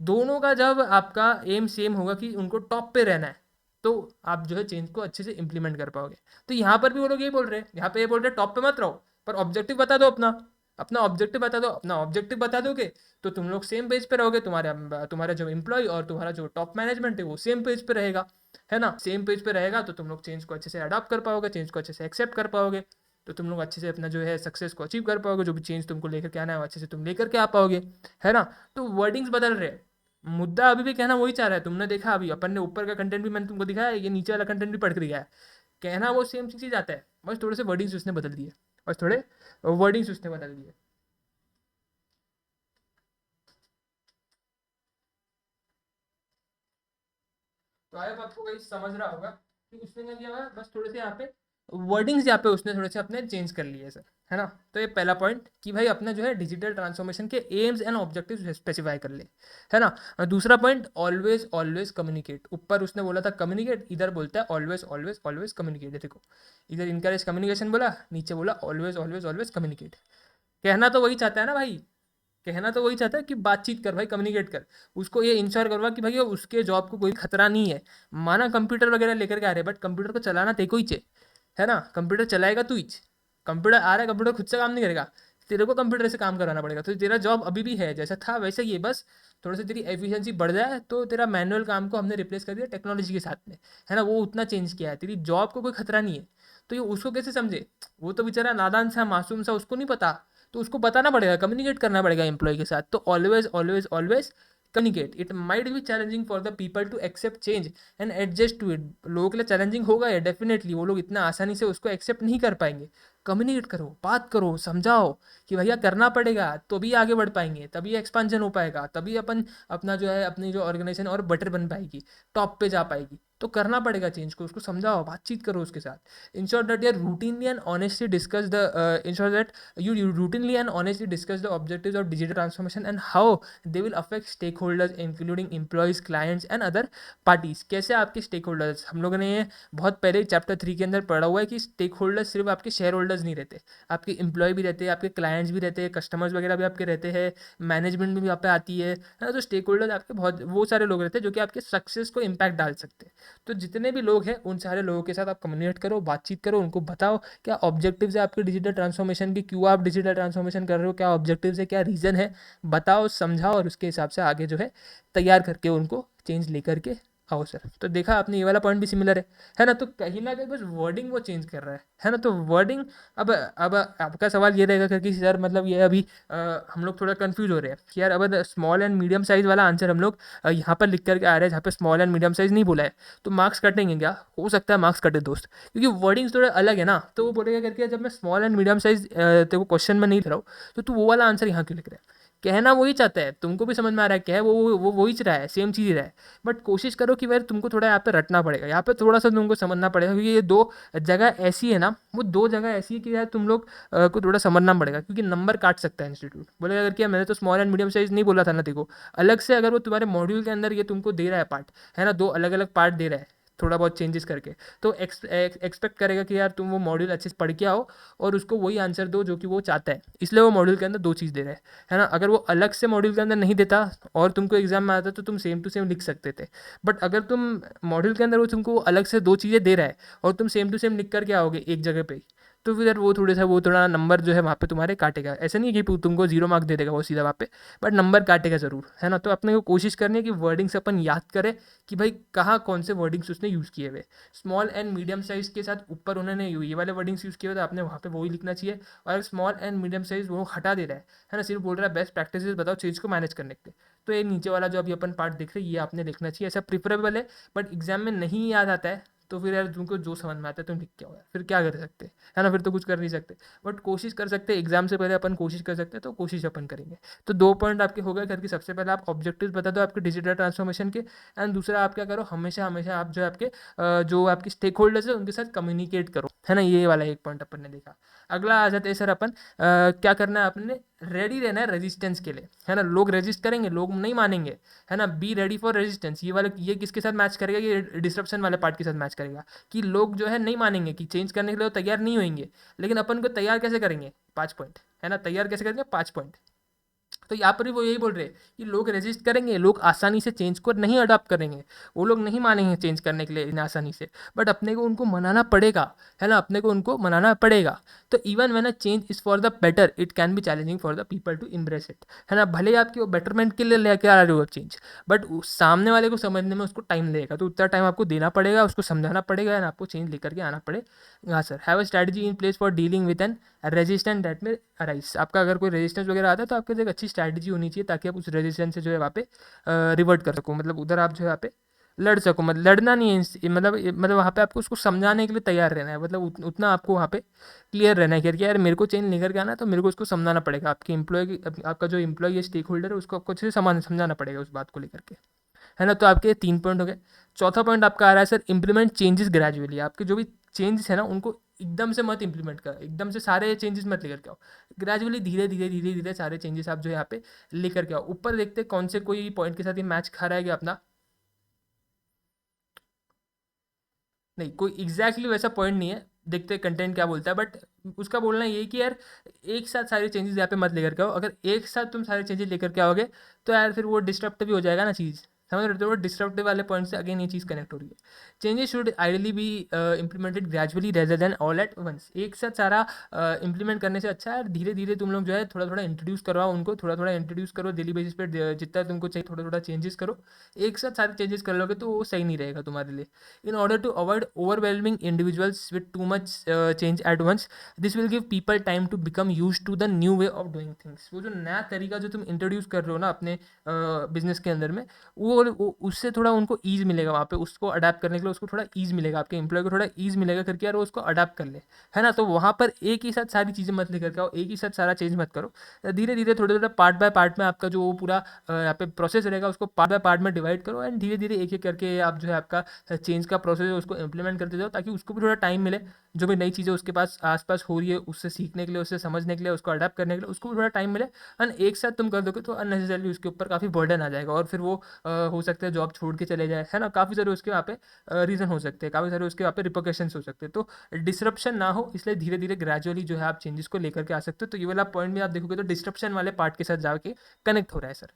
दोनों का जब आपका एम सेम होगा कि उनको टॉप पे रहना है, तो आप जो है चेंज को अच्छे से इंप्लीमेंट कर पाओगे। तो यहाँ पर भी वो लोग ये बोल रहे हैं, यहाँ पे ये बोल रहे हैं टॉप पे मत रहो, पर ऑब्जेक्टिव बता दो अपना, अपना ऑब्जेक्टिव बता दो, अपना ऑब्जेक्टिव बता दोगे तो तुम लोग सेम पेज पे रहोगे, तुम्हारा जो एम्प्लॉय और तुम्हारा जो टॉप मैनेजमेंट है वो सेम पेज पे रहेगा, है ना। सेम पेज पे रहेगा तो तुम लोग चेंज को अच्छे से अडॉप्ट कर पाओगे, चेंज को अच्छे से एक्सेप्ट कर पाओगे, तो तुम लोग अच्छे से अपना जो है सक्सेस को अचीव कर पाओगे, जो भी चेंज तुमको लेकर के आना है वो अच्छे से तुम लेकर के आ पाओगे, है ना। तो वर्डिंग्स बदल रहे हैं, मुद्दा अभी भी कहना वही चाह रहा है। तुमने देखा अभी अपन ने ऊपर का कंटेंट भी मैंने तुमको दिखाया है, ये नीचे वाला कंटेंट भी पढ़ के दिखाया है, कहना वो सेम चीज़ आता है, बस थोड़े से वर्डिंग्स उसने बदल दिए, बस थोड़े वर्डिंग्स उसने बदल दिए। तो आई होप आपको वही समझ रहा होगा कि उसने क्या किया हुआ, बस थोड़े से यहाँ पे वर्डिंग्स यहाँ पे उसने थोड़े से अपने चेंज कर लिए सर, है ना। तो ये पहला पॉइंट कि भाई अपना जो है डिजिटल ट्रांसफॉर्मेशन के एम्स एंड ऑब्जेक्टिव्स स्पेसिफाई कर ले, है ना। और दूसरा पॉइंट, ऑलवेज ऑलवेज कम्युनिकेट। ऊपर उसने बोला था कम्युनिकेट, इधर बोलता है ऑलवेज ऑलवेज ऑलवेज कम्युनिकेट। देखो इधर इनकरेज कम्युनिकेशन बोला, नीचे बोला ऑलवेज ऑलवेज ऑलवेज कम्युनिकेट। कहना तो वही चाहता है ना भाई, कहना तो वही चाहता है कि बातचीत कर भाई, कम्युनिकेट कर, उसको ये इंश्योर करवा कि भाई उसके जॉब को कोई खतरा नहीं है। माना कंप्यूटर वगैरह लेकर के आ रहे हैं, बट कंप्यूटर को चलाना तेको ही चाहिए, है ना। कंप्यूटर चलाएगा तू ही, कंप्यूटर आ रहा है, कंप्यूटर खुद से काम नहीं करेगा, तेरे को कंप्यूटर से काम कराना पड़ेगा। तो तेरा जॉब अभी भी है जैसा था वैसे ही है, बस थोड़ी सी तेरी एफिशिएंसी बढ़ जाए तो तेरा मैनुअल काम को हमने रिप्लेस कर दिया टेक्नोलॉजी के साथ में, है ना, वो उतना चेंज किया है, तेरी जॉब को कोई खतरा नहीं है। तो ये उसको कैसे समझे, वो तो बेचारा नादान सा मासूम सा, उसको नहीं पता, तो उसको बताना पड़ेगा, कम्युनिकेट करना पड़ेगा एम्प्लॉय के साथ। तो always always always communicate. It might be challenging for the people to accept change and adjust to it. लोगों के लिए चैलेंजिंग होगा ये डेफिनेटली, वो लोग इतना आसानी से उसको एक्सेप्ट नहीं कर पाएंगे। कम्युनिकेट करो, बात करो, समझाओ कि भैया करना पड़ेगा, तो भी आगे बढ़ पाएंगे, तभी एक्सपांशन हो पाएगा, तभी अपन अपना जो है अपनी जो ऑर्गेनाइजेशन और बेटर बन पाएगी, टॉप पे जा पाएगी। तो करना पड़ेगा चेंज को, उसको समझाओ, बातचीत करो उसके साथ। Ensure that you routinely and honestly discuss the ensure that you routinely and honestly discuss the objectives of digital transformation and how they will affect stakeholders including employees, clients and other parties। कैसे आपके स्टेक होल्डर्स, हम लोगों ने ये बहुत पहले चैप्टर 3 के अंदर पढ़ा हुआ है कि स्टेक होल्डर्स सिर्फ आपके शेयर होल्डर्स नहीं रहते, आपके एम्प्लॉय भी रहते हैं, आपके क्लाइंट्स भी रहते हैं, कस्टमर्स वगैरह भी आपके रहते हैं, मैनेजमेंट भी आप पे आती है ना। तो स्टेक होल्डर्स आपके बहुत वो सारे लोग रहते हैं जो कि आपके सक्सेस को इम्पैक्ट डाल सकते हैं। तो जितने भी लोग हैं उन सारे लोगों के साथ आप कम्युनिकेट करो, बातचीत करो, उनको बताओ क्या ऑब्जेक्टिव्स है आपके डिजिटल ट्रांसफॉर्मेशन की, क्यों आप डिजिटल ट्रांसफॉर्मेशन कर रहे हो, क्या ऑब्जेक्टिव्स है, क्या रीज़न है, बताओ, समझाओ, और उसके हिसाब से आगे जो है तैयार करके उनको चेंज लेकर के आओ सर। तो देखा आपने ये वाला पॉइंट भी सिमिलर है ना। तो कहीं ना कहीं बस वर्डिंग वो चेंज कर रहा है ना। तो वर्डिंग अब आपका सवाल ये रहेगा कि सर मतलब ये अभी हम लोग थोड़ा कंफ्यूज हो रहे हैं कि यार अब स्मॉल एंड मीडियम साइज़ वाला आंसर हम लोग यहाँ पर लिख करके आ रहे हैं, जहाँ पे स्मॉल एंड मीडियम साइज़ नहीं बोला है, तो मार्क्स कटेंगे क्या? हो सकता है मार्क्स कटे दोस्त, क्योंकि वर्डिंग्स थोड़े अलग है ना। तो वो बोलेगा करके जब मैं स्मॉल एंड मीडियम साइज़ तेरे को क्वेश्चन में नहीं लिख रहा हूँ तो तू वो वाला आंसर यहाँ क्यों लिख रहा है? कहना वही चाहता है, तुमको भी समझ में आ रहा है क्या है, वो वही रहा है, सेम चीज़ ही रहा है। बट कोशिश करो कि भाई तुमको थोड़ा यहाँ पे रटना पड़ेगा, यहाँ पे थोड़ा सा तुमको समझना पड़ेगा, क्योंकि ये दो जगह ऐसी है ना, वो दो जगह ऐसी है कि यार तुम लोग को थोड़ा समझना पड़ेगा, क्योंकि नंबर काट सकता है इंस्टीट्यूट। बोले अगर क्या, मैंने तो स्मॉल एंड मीडियम साइज नहीं बोला था ना, देखो अलग से अगर वो तुम्हारे मॉड्यूल के अंदर ये तुमको दे रहा है पार्ट, है ना, दो अलग अलग पार्ट दे रहा है थोड़ा बहुत चेंजेस करके, तो एक्सपेक्ट करेगा कि यार तुम वो मॉड्यूल अच्छे से पढ़ के आओ और उसको वही आंसर दो जो कि वो चाहता है, इसलिए वो मॉड्यूल के अंदर दो चीज़ दे रहा है ना। अगर वो अलग से मॉड्यूल के अंदर नहीं देता और तुमको एग्जाम में आता तो तुम सेम टू सेम लिख सकते थे। बट अगर तुम मॉड्यूल के अंदर वो तुमको अलग से दो चीज़ें दे रहा है और तुम सेम टू सेम लिख करके आओगे एक जगह पे, तो फिर वो थोड़ा नंबर जो है वहाँ पे तुम्हारे काटेगा। ऐसा नहीं है कि तुमको 0 मार्क दे देगा वो सीधा वहाँ पे, बट नंबर काटेगा ज़रूर, है ना। तो अपने को कोशिश करनी है कि वर्डिंग्स अपन याद करें कि भाई कहाँ कौन से वर्डिंग्स उसने यूज़ किए हुए। स्मॉल एंड मीडियम साइज़ के साथ ऊपर उन्होंने ये वाले वर्डिंग्स यूज़ किए हुए, तो आपने वहाँ पे वही लिखना चाहिए। और अगर स्मॉल एंड मीडियम साइज़ वो हटा दे रहा है ना, सिर्फ बोल रहा है बेस्ट प्रैक्टिसेस बताओ चीज़ को मैनेज करने के लिए, तो ये नीचे वाला जो अभी अपन पार्ट देख रहे हैं ये आपने लिखना चाहिए। ऐसा प्रिफरेबल है, बट एग्जाम में नहीं याद आता है तो फिर यार तुमको जो समझ में आता है तुम लिख क्या हो यार, फिर क्या कर सकते हैं, है ना, फिर तो कुछ कर नहीं सकते। बट कोशिश कर सकते हैं, एग्जाम से पहले अपन कोशिश कर सकते हैं, तो कोशिश अपन करेंगे। तो 2 पॉइंट आपके हो गए करके, सबसे पहले आप ऑब्जेक्टिव्स बता दो आपके डिजिटल ट्रांसफॉर्मेशन के, एंड दूसरा आप क्या करो, हमेशा हमेशा आप जो है आपके जो आपके स्टेक होल्डर्स है उनके साथ कम्युनिकेट करो, है ना। ये वाला एक पॉइंट अपन ने देखा। अगला आ जाते हैं सर अपन क्या करना है अपने, रेडी रहना है रेजिस्टेंस के लिए, है ना। लोग रेजिस्ट करेंगे, लोग नहीं मानेंगे, है ना। बी रेडी फॉर रेजिस्टेंस, ये वाले ये किसके साथ मैच करेगा, ये डिस्ट्रप्शन वाले पार्ट के साथ मैच करेगा, कि लोग जो है नहीं मानेंगे, कि चेंज करने के लिए तैयार नहीं होंगे, लेकिन अपन को तैयार कैसे करेंगे, 5 पॉइंट, है ना, तैयार कैसे करेंगे, 5 पॉइंट। तो यहाँ पर भी वो यही बोल रहे हैं कि लोग रेजिस्ट करेंगे, लोग आसानी से चेंज को नहीं अडॉप्ट करेंगे, वो लोग नहीं मानेंगे चेंज करने के लिए इतनी आसानी से, बट अपने को उनको मनाना पड़ेगा, है ना, अपने को उनको मनाना पड़ेगा। तो even when a change is for the better it can be challenging for the people to embrace it, है ना। भले ही आपकी वो बेटरमेंट के लिए लेके आ रहे हो चेंज, बट सामने वाले को समझने में उसको टाइम लगेगा, तो उतना टाइम आपको देना पड़ेगा, उसको समझाना पड़ेगा, एंड आपको चेंज लेकर के आना पड़ेगा। Sir have a strategy in place for dealing with an resistance that में अराइज, आपका अगर कोई रेजिस्टेंस वगैरह आता है तो आपके पास एक अच्छी स्ट्रैटेजी होनी चाहिए, ताकि आप उस रेजिस्टेंस से जो है वहाँ पे रिवर्ट कर सको, मतलब उधर आप जो है वहाँ पे लड़ सको। मतलब लड़ना नहीं है मतलब वहाँ पे आपको उसको समझाने के लिए तैयार रहना है, मतलब उतना आपको वहाँ पे क्लियर रहना है कि यार मेरे को चेंज लेकर के आना है, तो मेरे को उसको समझाना पड़ेगा। आपके एम्प्लॉय आपका जो एम्प्लॉय है, स्टेक होल्डर है, उसको आपको अच्छे से समझाना पड़ेगा उस बात को लेकर के, है ना। तो आपके 3 पॉइंट हो गए। चौथा पॉइंट आपका आ रहा है सर, इंप्लीमेंट चेंजेस ग्रेजुअली। आपके जो भी चेंजेस है ना उनको एकदम से मत इंप्लीमेंट करो, एकदम से सारे चेंजेस मत लेकर के आओ, ग्रेजुअली धीरे धीरे धीरे धीरे सारे चेंजेस आप जो है यहाँ पे लेकर के आओ। ऊपर देखते हैं कौन से कोई पॉइंट के साथ ये मैच खा रहा है कि अपना, नहीं कोई एग्जैक्टली वैसा पॉइंट नहीं है, देखते हैं कंटेंट क्या बोलता है, बट उसका बोलना ये है कि यार एक साथ सारे चेंजेस यहाँ पे मत लेकर के आओ। अगर एक साथ तुम सारे चेंजेस लेकर के आओगे तो यार फिर वो डिस्टर्ब भी हो जाएगा ना चीज़, समझ रहे हो। तो वो डिस्टर्ब वाले पॉइंट से अगेन ये चीज़ कनेक्ट हो रही है। Changes should ideally be implemented gradually rather than all at once. एक साथ सारा इम्प्लीमेंट करने से अच्छा है धीरे धीरे तुम लोग जो है थोड़ा थोड़ा इंट्रोड्यूस करवाओ उनको, थोड़ा थोड़ा इंट्रोड्यूस करो डेली बेसिस पे, जितना तुमको चाहिए थोड़ा थोड़ा चेंजेस करो। एक साथ सारे चेंजेस कर लोगे तो वो सही नहीं रहेगा तुम्हारे लिए। In order to avoid overwhelming individuals with too much change at once, this will give people time to become used to the new way of doing things। वो जो नया तरीका जो तुम इंट्रोड्यूस कर रहे हो ना अपने बिजनेस के अंदर में, वो उससे थोड़ा उनको ईज मिलेगा वहाँ पे, उसको अडाप्ट करने के लिए उसको थोड़ा ईज मिलेगा, आपके एम्प्लॉय को थोड़ा ईज मिलेगा करके यार वो उसको अडाप्ट कर ले, है ना। तो वहाँ पर एक ही साथ सारी चीज़ें मत लेकर के आओ, एक ही साथ सारा चेंज मत करो, धीरे धीरे थोड़े थोड़े पार्ट बाय पार्ट में आपका जो वो पूरा यहाँ पे प्रोसेस रहेगा उसको पार्ट बाय पार्ट में डिवाइड करो, एंड धीरे धीरे एक एक करके आप जो है आपका चेंज का प्रोसेस है उसको इम्प्लीमेंट करते जाओ, ताकि उसको भी थोड़ा टाइम मिले, जो भी नई चीज़ें उसके पास आसपास हो रही है उससे सीखने के लिए, उससे समझने के लिए, उसको अडाप्ट करने के लिए उसको भी थोड़ा टाइम मिले। एंड एक साथ तुम कर दोगे तो अननेसेसरली उसके ऊपर काफ़ी बर्डन आ जाएगा, और फिर वो हो सकता है जॉब छोड़ के चले जाए, है ना। काफ़ी सारे उसके वहाँ पे रीज़न हो सकते हैं, काफ़ी सारे उसके वहाँ पे रिपोकेशंस हो सकते हैं। तो डिस्ट्रप्शन ना हो इसलिए धीरे धीरे ग्रेजुअली जो है आप चेंजेस को लेकर के आ सकते हो। तो ये वाला पॉइंट भी आप देखोगे तो डिस्ट्रप्शन वाले पार्ट के साथ जाके कनेक्ट हो रहा है सर।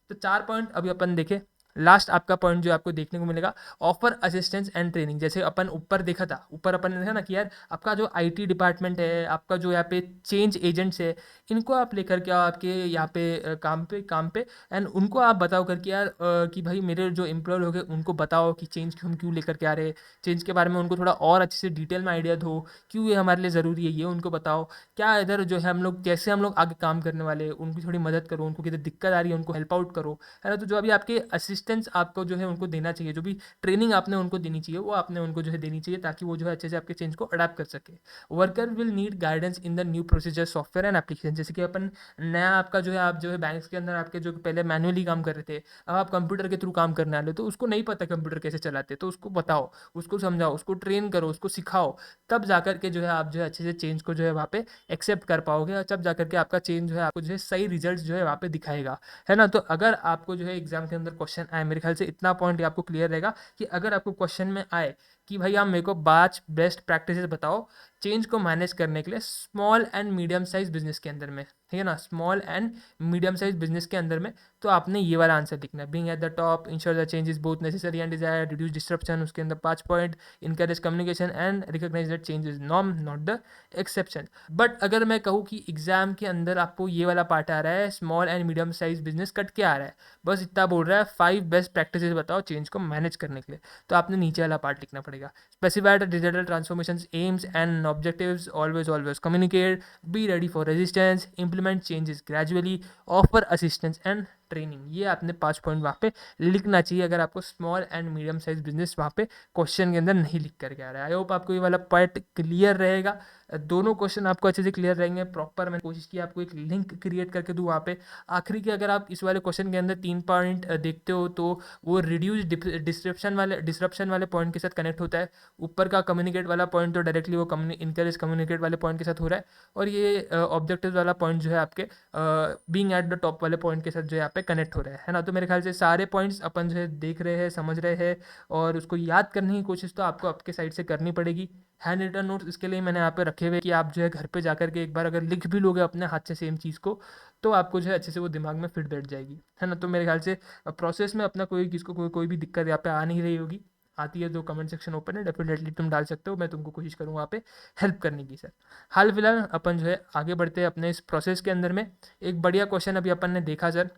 तो 4 पॉइंट अभी अपन देखें। लास्ट आपका पॉइंट जो आपको देखने को मिलेगा, ऑफर असिस्टेंस एंड ट्रेनिंग। जैसे अपन ऊपर देखा था, ऊपर अपन ने देखा ना कि यार आपका जो आईटी डिपार्टमेंट है, आपका जो यहाँ पे चेंज एजेंट्स है, इनको आप लेकर के आओ आपके यहाँ पे काम पे एंड उनको आप बताओ करके यार कि भाई मेरे जो एम्प्लॉय हो गए उनको बताओ कि चेंज हम क्यों लेकर के आ रहे हैं, चेंज के बारे में उनको थोड़ा और अच्छे से डिटेल में आइडिया दो, क्यों ये हमारे लिए ज़रूरी है ये उनको बताओ, क्या इधर जो है हम लोग कैसे हम लोग आगे काम करने वाले हैं, उनकी थोड़ी मदद करो, उनको किधर दिक्कत आ रही है उनको हेल्प आउट करो, है ना। तो जो अभी आपके असिस्टेंस आपको जो है उनको देना चाहिए, जो भी ट्रेनिंग आपने उनको देनी चाहिए वो आपने उनको जो है देनी चाहिए, ताकि वो जो है अच्छे से आपके चेंज को अडाप्ट कर सके। Worker will need guidance in the new procedure software and application. जैसे कि अपन नया आपका जो है, आप जो है बैंक्स के अंदर आपके जो पहले मैनुअली काम कर रहे थे, अब आप कंप्यूटर के थ्रू काम करने वाले हो, तो उसको नहीं पता कंप्यूटर कैसे चलाते, तो उसको बताओ, उसको समझाओ, उसको ट्रेन करो, उसको सिखाओ, तब जाकर के जो है आप जो है अच्छे से चेंज को जो है वहाँ पे एक्सेप्ट कर पाओगे, और तब जाकर के आपका चेंज जो है आपको जो है सही रिजल्ट जो है वहाँ पे दिखाएगा, है ना। तो अगर आपको जो है एग्जाम के अंदर क्वेश्चन आए, मेरे ख्याल से इतना पॉइंट आपको क्लियर रहेगा कि अगर आपको क्वेश्चन में आए कि भाई आप मेरे को 5 बेस्ट प्रैक्टिसेस बताओ चेंज को मैनेज करने के लिए small and medium size business के अंदर में, ठीक है ना, small and medium size business के अंदर में, तो आपने ये वाला आंसर लिखना है। Being at the top, ensure the change is both necessary and desired, reduce disruption, उसके अंदर 5 point, encourage communication and recognise that change is norm not the exception. But अगर मैं कहूँ कि एग्जाम के अंदर आपको ये वाला पार्ट आ रहा है, small and medium size business cut के आ रहा है, बस इतना बोल रहा है 5 बेस्ट प्रैक्टिसेस बताओ चेंज को मैनेज करने के लिए, तो आपने नीचे वाला पार्ट लिखना पड़ेगा। Specify the digital transformations aims and objectives, always communicate, be ready for resistance, implement changes gradually, offer assistance and training. ये आपने 5 पॉइंट वहाँ पे लिखना चाहिए अगर आपको small and medium size business वहाँ पे क्वेश्चन के अंदर नहीं लिख करके आ रहा है। आई होप आपको ये वाला पार्ट क्लियर रहेगा, दोनों क्वेश्चन आपको अच्छे से क्लियर रहेंगे। प्रॉपर मैंने कोशिश की आपको एक लिंक क्रिएट करके दूँ वहाँ पे आखिरी के, अगर आप इस वाले क्वेश्चन के अंदर 3 पॉइंट देखते हो तो वो रिड्यूस डिस्ट्रप्शन वाले पॉइंट के साथ कनेक्ट होता है। ऊपर का कम्युनिकेट वाला पॉइंट तो डायरेक्टली वो इनकरेज कम्युनिकेट वाले पॉइंट के साथ हो रहा है, और ये ऑब्जेक्टिव वाला पॉइंट जो है आपके बीइंग एट द टॉप वाले पॉइंट के साथ जो है यहाँ पे कनेक्ट हो रहा है ना। तो मेरे ख्याल से सारे पॉइंट्स अपन जो है देख रहे हैं, समझ रहे हैं, और उसको याद करने की कोशिश तो आपको आपके साइड से करनी पड़ेगी। हैंड रिटन नोट्स इसके लिए मैंने यहाँ पे रखे हुए कि आप जो है घर पे जाकर के एक बार अगर लिख भी लोगे अपने हाथ से सेम चीज़ को, तो आपको जो है अच्छे से वो दिमाग में फिट बैठ जाएगी, है ना। तो मेरे ख्याल से प्रोसेस में अपना कोई किसको कोई भी दिक्कत यहाँ पे आ नहीं रही होगी। आती है तो कमेंट सेक्शन ओपन है, डेफिनेटली तुम डाल सकते हो, मैं तुमको कोशिश करूँगा वहाँ पे हेल्प करने की। सर हाल फिलहाल अपन जो है आगे बढ़ते हैं अपने इस प्रोसेस के अंदर में। एक बढ़िया क्वेश्चन अभी अपन ने देखा सर,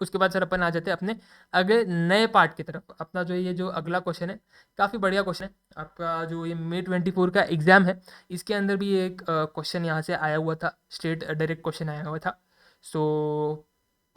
उसके बाद सर अपन आ जाते हैं अपने अगले नए पार्ट की तरफ। अपना जो ये जो अगला क्वेश्चन है काफ़ी बढ़िया क्वेश्चन है आपका, जो ये May 24 का एग्ज़ाम है, इसके अंदर भी एक क्वेश्चन यहाँ से आया हुआ था, स्ट्रेट डायरेक्ट क्वेश्चन आया हुआ था। सो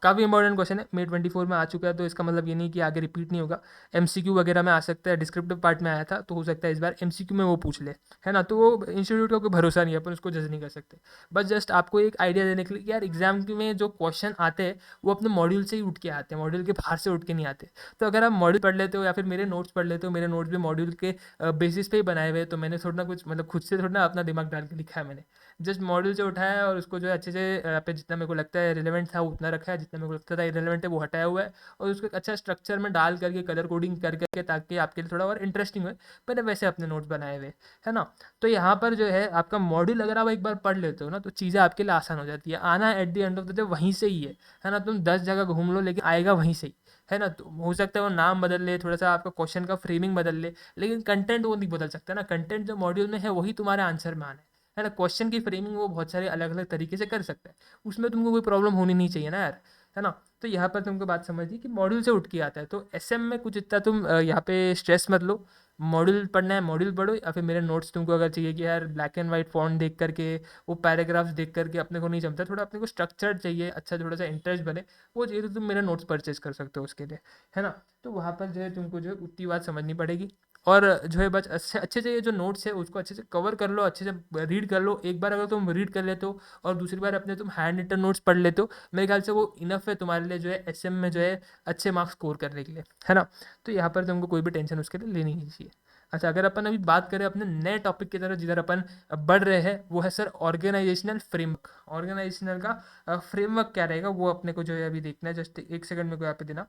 काफ़ी इंपॉर्टेंट क्वेश्चन है, May 24 में आ चुका है, तो इसका मतलब ये नहीं कि आगे रिपीट नहीं होगा। एमसीक्यू वगैरह में आ सकता है, डिस्क्रिप्टिव पार्ट में आया था, तो हो सकता है इस बार एमसीक्यू में वो पूछ ले, है ना। तो वो इंस्टीट्यूट का कोई भरोसा नहीं है, अपन उसको जज नहीं कर सकते। बस जस्ट आपको एक आइडिया देने के लिए कि यार एग्जाम में जो क्वेश्चन आते हैं वो अपने मॉड्यूल से ही उठ के आते हैं, मॉड्यूल के बाहर से उठ के नहीं आते। तो अगर आप मॉड्यूल पढ़ लेते हो या फिर मेरे नोट्स पढ़ लेते हो, मेरे नोट्स भी मॉड्यूल के बेसिस पे ही बनाए हुए हैं, तो मैंने थोड़ा ना कुछ मतलब खुद से थोड़ा ना अपना दिमाग डाल के लिखा है, मैंने जस्ट मॉड्यूल से उठाया है और उसको जो है अच्छे से पे जितना मेरे को लगता है रिलेवेंट था उतना रखा है, जितना मेरे को लगता था इरेलेवेंट है वो हटाया हुआ है, और उसको एक अच्छा स्ट्रक्चर में डाल करके कलर कोडिंग कर करके, ताकि आपके लिए थोड़ा और इंटरेस्टिंग हो। मैंने वैसे अपने नोट्स बनाए हुए, है ना। तो यहाँ पर जो है आपका मॉड्यूल अगर आप एक बार पढ़ लेते हो ना, तो चीज़ें आपके लिए आसान हो जाती है। आना at the end of the day वहीं से ही है ना। तुम 10 जगह घूम लो लेकिन आएगा वहीं से ही, है ना। तो हो सकता है वो नाम बदल ले, थोड़ा सा आपका क्वेश्चन का फ्रेमिंग बदल ले, लेकिन कंटेंट वो नहीं बदल सकता ना। कंटेंट जो मॉड्यूल में है वही तुम्हारे आंसर में आना है ना। क्वेश्चन की फ्रेमिंग वो बहुत सारे अलग अलग तरीके से कर सकता है, उसमें तुमको कोई प्रॉब्लम होनी नहीं चाहिए ना यार, है ना। तो यहाँ पर तुमको बात समझिए कि मॉड्यूल से उठ के आता है, तो एसएम में कुछ इतना तुम यहाँ पे स्ट्रेस मत लो। मॉड्यूल पढ़ना है मॉड्यूल पढ़ो, या फिर मेरे नोट्स तुमको अगर चाहिए कि यार ब्लैक एंड वाइट फॉन्ट देख करके, वो पैराग्राफ्स देख करके अपने को नहीं जमता, थोड़ा अपने को स्ट्रक्चर चाहिए, अच्छा थोड़ा सा इंटरेस्ट बने, वो चाहिए तो तुम मेरा नोट्स परचेज कर सकते हो उसके लिए, है ना। तो वहाँ पर जो है तुमको जो है उतनी बात समझनी पड़ेगी, और जो है बस अच्छे अच्छे से ये जो नोट्स है उसको अच्छे से कवर कर लो, अच्छे से रीड कर लो। एक बार अगर तुम रीड कर लेते हो और दूसरी बार अपने तुम हैंड रिटन नोट्स पढ़ लेते हो, मेरे ख्याल से वो इनफ है तुम्हारे लिए जो है एसएम में जो है अच्छे मार्क्स स्कोर करने के लिए, है ना। तो यहाँ पर तुमको कोई भी टेंशन उसके लिए लेनी नहीं चाहिए। अच्छा, अगर अपन अभी बात करें अपने नए टॉपिक की तरफ जिधर अपन बढ़ रहे हैं, वो है सर ऑर्गेनाइजेशनल फ्रेमवर्क। ऑर्गेनाइजेशनल का फ्रेमवर्क क्या रहेगा वो अपने को जो है अभी देखना है। जस्ट एक सेकंड में को यहाँ पे देना।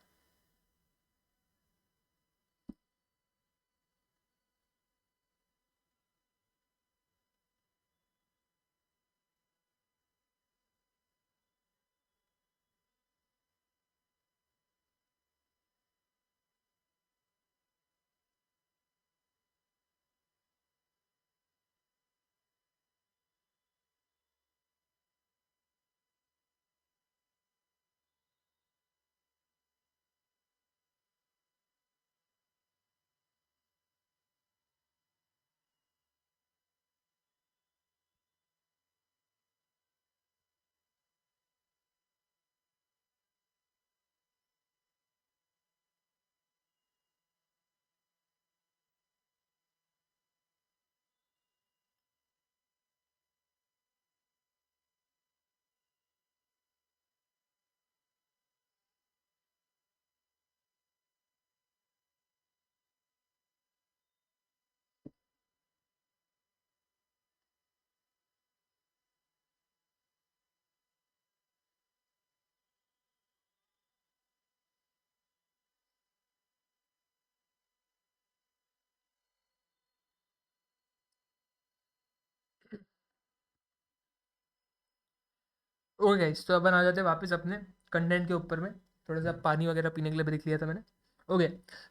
ओके गाइस, तो अपन आ जाते हैं वापस अपने कंटेंट के ऊपर में। थोड़ा सा पानी वगैरह पीने के लिए ब्रेक लिया था मैंने। ओके,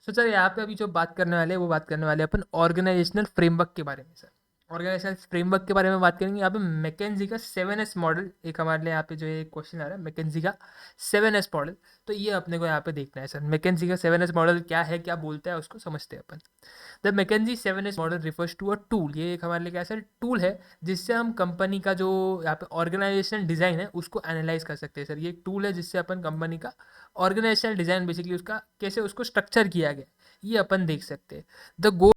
सो सर यहाँ पे अभी जो बात करने वाले हैं वो बात करने वाले हैं अपन ऑर्गेनाइजेशनल फ्रेमवर्क के बारे में। सर ऑर्गेनाइजेशनल फ्रेमवर्क के बारे में बात करेंगे। यहाँ पे मैकेंजी का 7S मॉडल एक हमारे लिए यहाँ पे जो है क्वेश्चन आ रहा है, मैकेंजी का 7S मॉडल। तो ये अपने को यहाँ पे देखना है सर, मैकेंजी का 7S मॉडल क्या है, क्या बोलता है, उसको समझते हैं अपन। The McKinsey 7S model refers to a tool. ये एक हमारे लिए क्या सर टूल है जिससे हम कंपनी का जो यहाँ पे ऑर्गेनाइजेशनल डिज़ाइन है उसको एनालाइज कर सकते हैं। सर ये एक टूल है जिससे अपन कंपनी का ऑर्गेनाइजेशनल डिज़ाइन बेसिकली उसका कैसे उसको स्ट्रक्चर किया गया ये अपन देख सकते हैं। The goal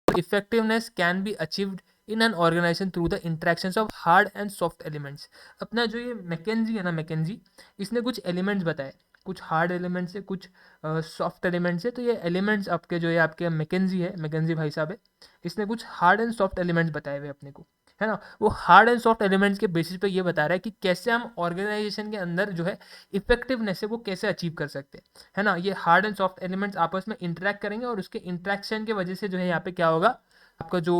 effectiveness can be achieved in an organization through the interactions of hard and soft elements। अपना जो ये मैकेंजी है ना, मैकेंजी इसने कुछ एलिमेंट्स बताए, कुछ हार्ड एलिमेंट्स है, कुछ सॉफ्ट एलिमेंट्स है। तो ये एलिमेंट्स आपके जो है आपके मैकेंजी है, मैकेंजी भाई साहब है, इसने कुछ हार्ड एंड सॉफ्ट एलिमेंट्स बताए हुए अपने को, है ना। वो हार्ड एंड सॉफ्ट एलिमेंट्स के बेसिस पे ये बता रहा है कि कैसे हम ऑर्गेनाइजेशन के अंदर जो है इफेक्टिवनेस है वो कैसे अचीव कर सकते हैं, है ना। ये हार्ड एंड सॉफ्ट एलिमेंट्स आपस में इंटरेक्ट करेंगे और उसके इंटरेक्शन की वजह से जो है यहाँ पे क्या होगा, आपका जो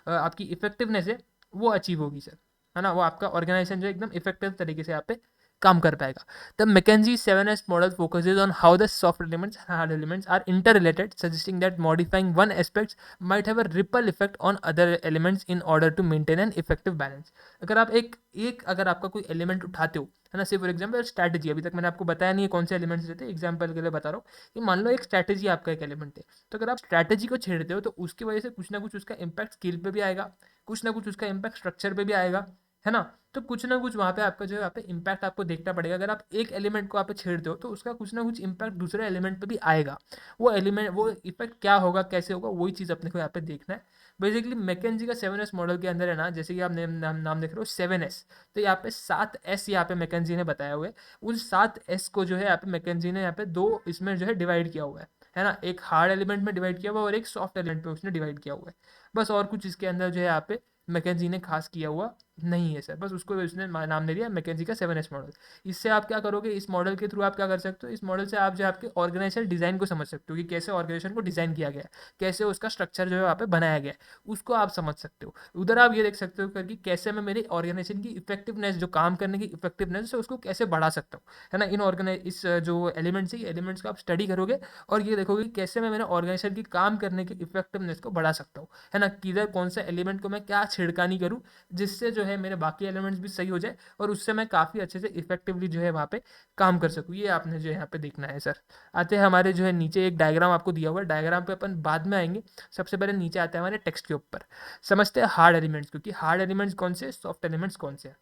आपकी इफेक्टिवनेस है वो अचीव होगी सर, है ना। वो आपका ऑर्गेनाइजेशन जो एकदम इफेक्टिव तरीके से यहाँ पे काम कर पाएगा। The McKinsey 7S model focuses on how the soft elements and hard elements are interrelated, suggesting that modifying one aspect might have a ripple effect on other elements in order to maintain an effective balance। अगर आप एक अगर आपका कोई एलिमेंट उठाते हो, है ना, से फॉर एग्जाम्पल स्ट्रैटेजी, अभी तक मैंने आपको बताया नहीं है कौन से एलिमेंट्स रहते हैं, एग्जाम्पल के लिए बता रहा हूँ कि मान लो एक स्ट्रैटेजी आपका एक एलिमेंट है। तो अगर आप स्ट्रैटेजी को छेड़ते हो तो उसकी वजह से कुछ ना कुछ उसका इम्पैक्ट स्किल पे भी आएगा, कुछ ना कुछ उसका इम्पैक्ट स्ट्रक्चर पे भी आएगा, है ना। तो कुछ ना कुछ वहाँ पे आपका जो है यहाँ पे इम्पैक्ट आपको देखना पड़ेगा। अगर आप एक एलिमेंट को आप पे छेड़ते हो तो उसका कुछ ना कुछ इम्पैक्ट दूसरे एलिमेंट पे भी आएगा। वो एलिमेंट वो इफेक्ट क्या होगा, कैसे होगा, वही चीज़ अपने को यहाँ पे देखना है। बेसिकली मैकेंजी का 7S मॉडल के अंदर है ना, जैसे कि आप नाम देख रहे हो 7S, तो यहाँ पे 7S यहाँ पे मैकेंजी ने बताया हुआ है। उन 7S को जो है यहाँ पे मैकेंजी ने यहाँ पे दो इसमें जो है डिवाइड किया हुआ है ना। एक हार्ड एलिमेंट में डिवाइड किया हुआ है और एक सॉफ्ट एलिमेंट पे उसने डिवाइड किया हुआ है। बस और कुछ इसके अंदर जो है यहाँ पे मैकेंजी ने खास किया हुआ नहीं है सर, बस उसको उसने नाम दे दिया मैकेंजी का 7S मॉडल। इससे आप क्या करोगे, इस मॉडल के थ्रू आप क्या कर सकते हो, इस मॉडल से आप जो है आपके ऑर्गेनाइजेशन डिज़ाइन को समझ सकते हो कि कैसे ऑर्गेनाइजेशन को डिज़ाइन किया गया है, कैसे उसका स्ट्रक्चर जो है वहाँ पे बनाया गया है, उसको आप समझ सकते हो। उधर आप ये देख सकते हो कि कैसे मैं मेरी ऑर्गेनाइजेशन की इफेक्टिवनेस, जो काम करने की इफेक्टिवनेस है, उसको कैसे बढ़ा सकता हूँ, है ना। इन इस जो एलिमेंट्स है, एलिमेंट्स को आप स्टडी करोगे और ये देखोगे कि कैसे मैं मेरे ऑर्गेनाइजेशन की काम करने की इफेक्टिवनेस को बढ़ा सकता हूँ, है ना। किधर कौन सा एलिमेंट को मैं क्या छिड़कानी करूँ जिससे जो है मेरे बाकी एलिमेंट्स भी सही हो जाए और उससे मैं काफ़ी अच्छे से इफेक्टिवली जो है वहाँ पे काम कर सकूँ। ये आपने जो है यहाँ पे देखना है सर। आते हैं हमारे जो है नीचे एक डायग्राम आपको दिया हुआ है, डायग्राम पे अपन बाद में आएंगे। सबसे पहले नीचे आते हैं हमारे टेक्स्ट के ऊपर, समझते हैं हार्ड एलिमेंट्स, क्योंकि हार्ड एलिमेंट्स कौन से, सॉफ्ट एलिमेंट्स कौन से हैं।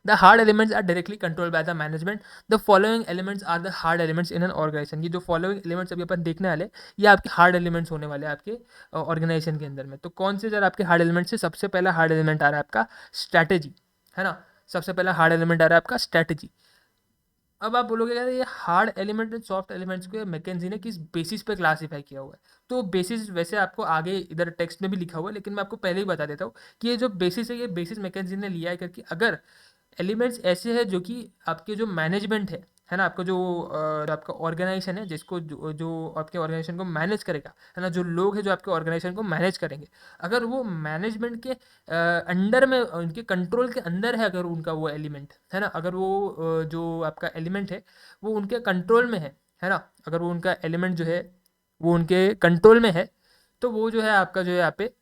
The hard elements are directly controlled by the management. The following elements are the hard elements in an organization। ये जो following elements अभी अपन देखने वाले ये आपके hard elements होने वाले हैं आपके ऑर्गेनाइजेशन के अंदर में। तो कौन से जरा आपके hard elements है, सबसे पहला hard element आ रहा है आपका स्ट्रैटेजी, है ना। सबसे पहला hard element आ रहा है आपका स्ट्रैटेजी। अब आप बोलोगे यार ये hard element and soft elements को मैकेंजी ने किस बेसिस पे क्लासीफाई किया हुआ है। तो बेसिस वैसे आपको आगे इधर टेक्स्ट में भी लिखा हुआ है, लेकिन मैं आपको पहले ही बता देता हूँ कि ये जो बेसिस है ये बेसिस मैकेंजी ने लिया है, क्योंकि अगर एलिमेंट्स ऐसे हैं जो कि आपके जो मैनेजमेंट है ना, आपका जो आपका ऑर्गेनाइजेशन है, जिसको जो आपके ऑर्गेनाइजेशन को मैनेज करेगा, है ना, जो लोग हैं जो आपके ऑर्गेनाइजेशन को मैनेज करेंगे, अगर वो मैनेजमेंट के अंडर में, उनके कंट्रोल के अंदर है, अगर उनका वो एलिमेंट है ना, अगर वो जो आपका एलिमेंट है वो उनके कंट्रोल में है ना, अगर वो उनका एलिमेंट जो है वो उनके कंट्रोल में है, तो वो जो है आपका जो है यहाँ पे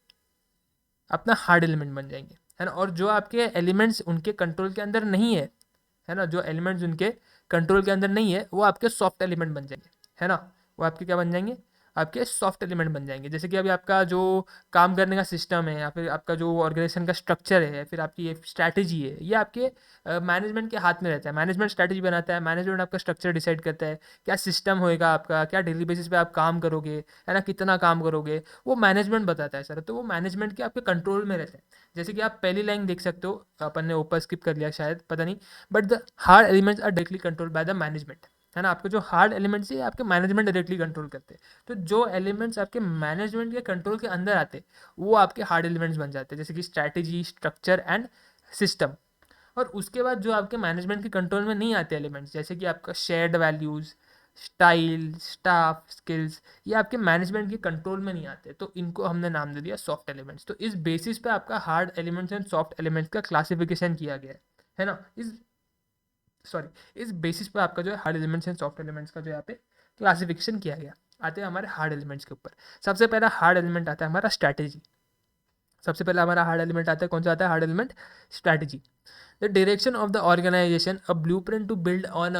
अपना हार्ड एलिमेंट बन जाएंगे, है ना। और जो आपके एलिमेंट्स उनके कंट्रोल के अंदर नहीं है ना, जो एलिमेंट्स उनके कंट्रोल के अंदर नहीं है वो आपके सॉफ्ट एलिमेंट बन जाएंगे, है ना। वो आपके क्या बन जाएंगे, आपके सॉफ्ट एलिमेंट बन जाएंगे। जैसे कि अभी आपका जो काम करने का सिस्टम है, या फिर आपका जो ऑर्गेनाइजेशन का स्ट्रक्चर है, फिर आपकी ये स्ट्रैटेजी है, ये आपके मैनेजमेंट के हाथ में रहता है। मैनेजमेंट स्ट्रैटेजी बनाता है, मैनेजमेंट आपका स्ट्रक्चर डिसाइड करता है, क्या सिस्टम होएगा आपका, क्या डेली बेसिस पे आप काम करोगे, है ना, कितना काम करोगे, वो मैनेजमेंट बताता है सर। तो वो मैनेजमेंट के आपके कंट्रोल में रहता है। जैसे कि आप पहली लाइन देख सकते हो, अपन ने ऊपर स्किप कर लिया शायद, पता नहीं, but the hard elements are directly controlled by the management, है ना। आपके जो हार्ड एलिमेंट्स है आपके मैनेजमेंट डायरेक्टली कंट्रोल करते हैं। तो जो एलिमेंट्स आपके मैनेजमेंट के कंट्रोल के अंदर आते हैं वो आपके हार्ड एलिमेंट्स बन जाते हैं, जैसे कि स्ट्रैटेजी, स्ट्रक्चर एंड सिस्टम। और उसके बाद जो आपके मैनेजमेंट के कंट्रोल में नहीं आते एलिमेंट्स, जैसे कि आपका shared values, style, staff, skills, ये आपके मैनेजमेंट के कंट्रोल में नहीं आते, तो इनको हमने नाम दे दिया सॉफ्ट एलिमेंट्स। तो इस बेसिस पे आपका hard elements and soft elements का क्लासिफिकेशन किया गया है ना। इस बेसिस पे आपका जो है hard elements and soft elements का जो यहाँ पे क्लासिफिकेशन किया गया। आते हैं हमारे हार्ड एलिमेंट्स के ऊपर। सबसे पहला हार्ड एलिमेंट आता है हमारा स्ट्रैटेजी। सबसे पहला हमारा हार्ड एलिमेंट आता है, कौन सा आता है hard element? Strategy. The direction of the organisation, a blueprint to build on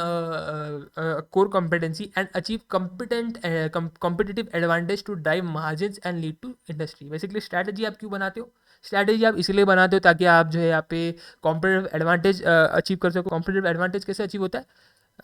core competency and achieve competitive advantage to drive margins and lead to industry. Basically strategy आप क्यों बनाते हो? स्ट्रैटेजी आप इसलिए बनाते हो ताकि आप जो है यहाँ पे कॉम्पिटिटिव एडवांटेज अचीव कर सको। कॉम्पिटिटिव एडवांटेज कैसे अचीव होता है?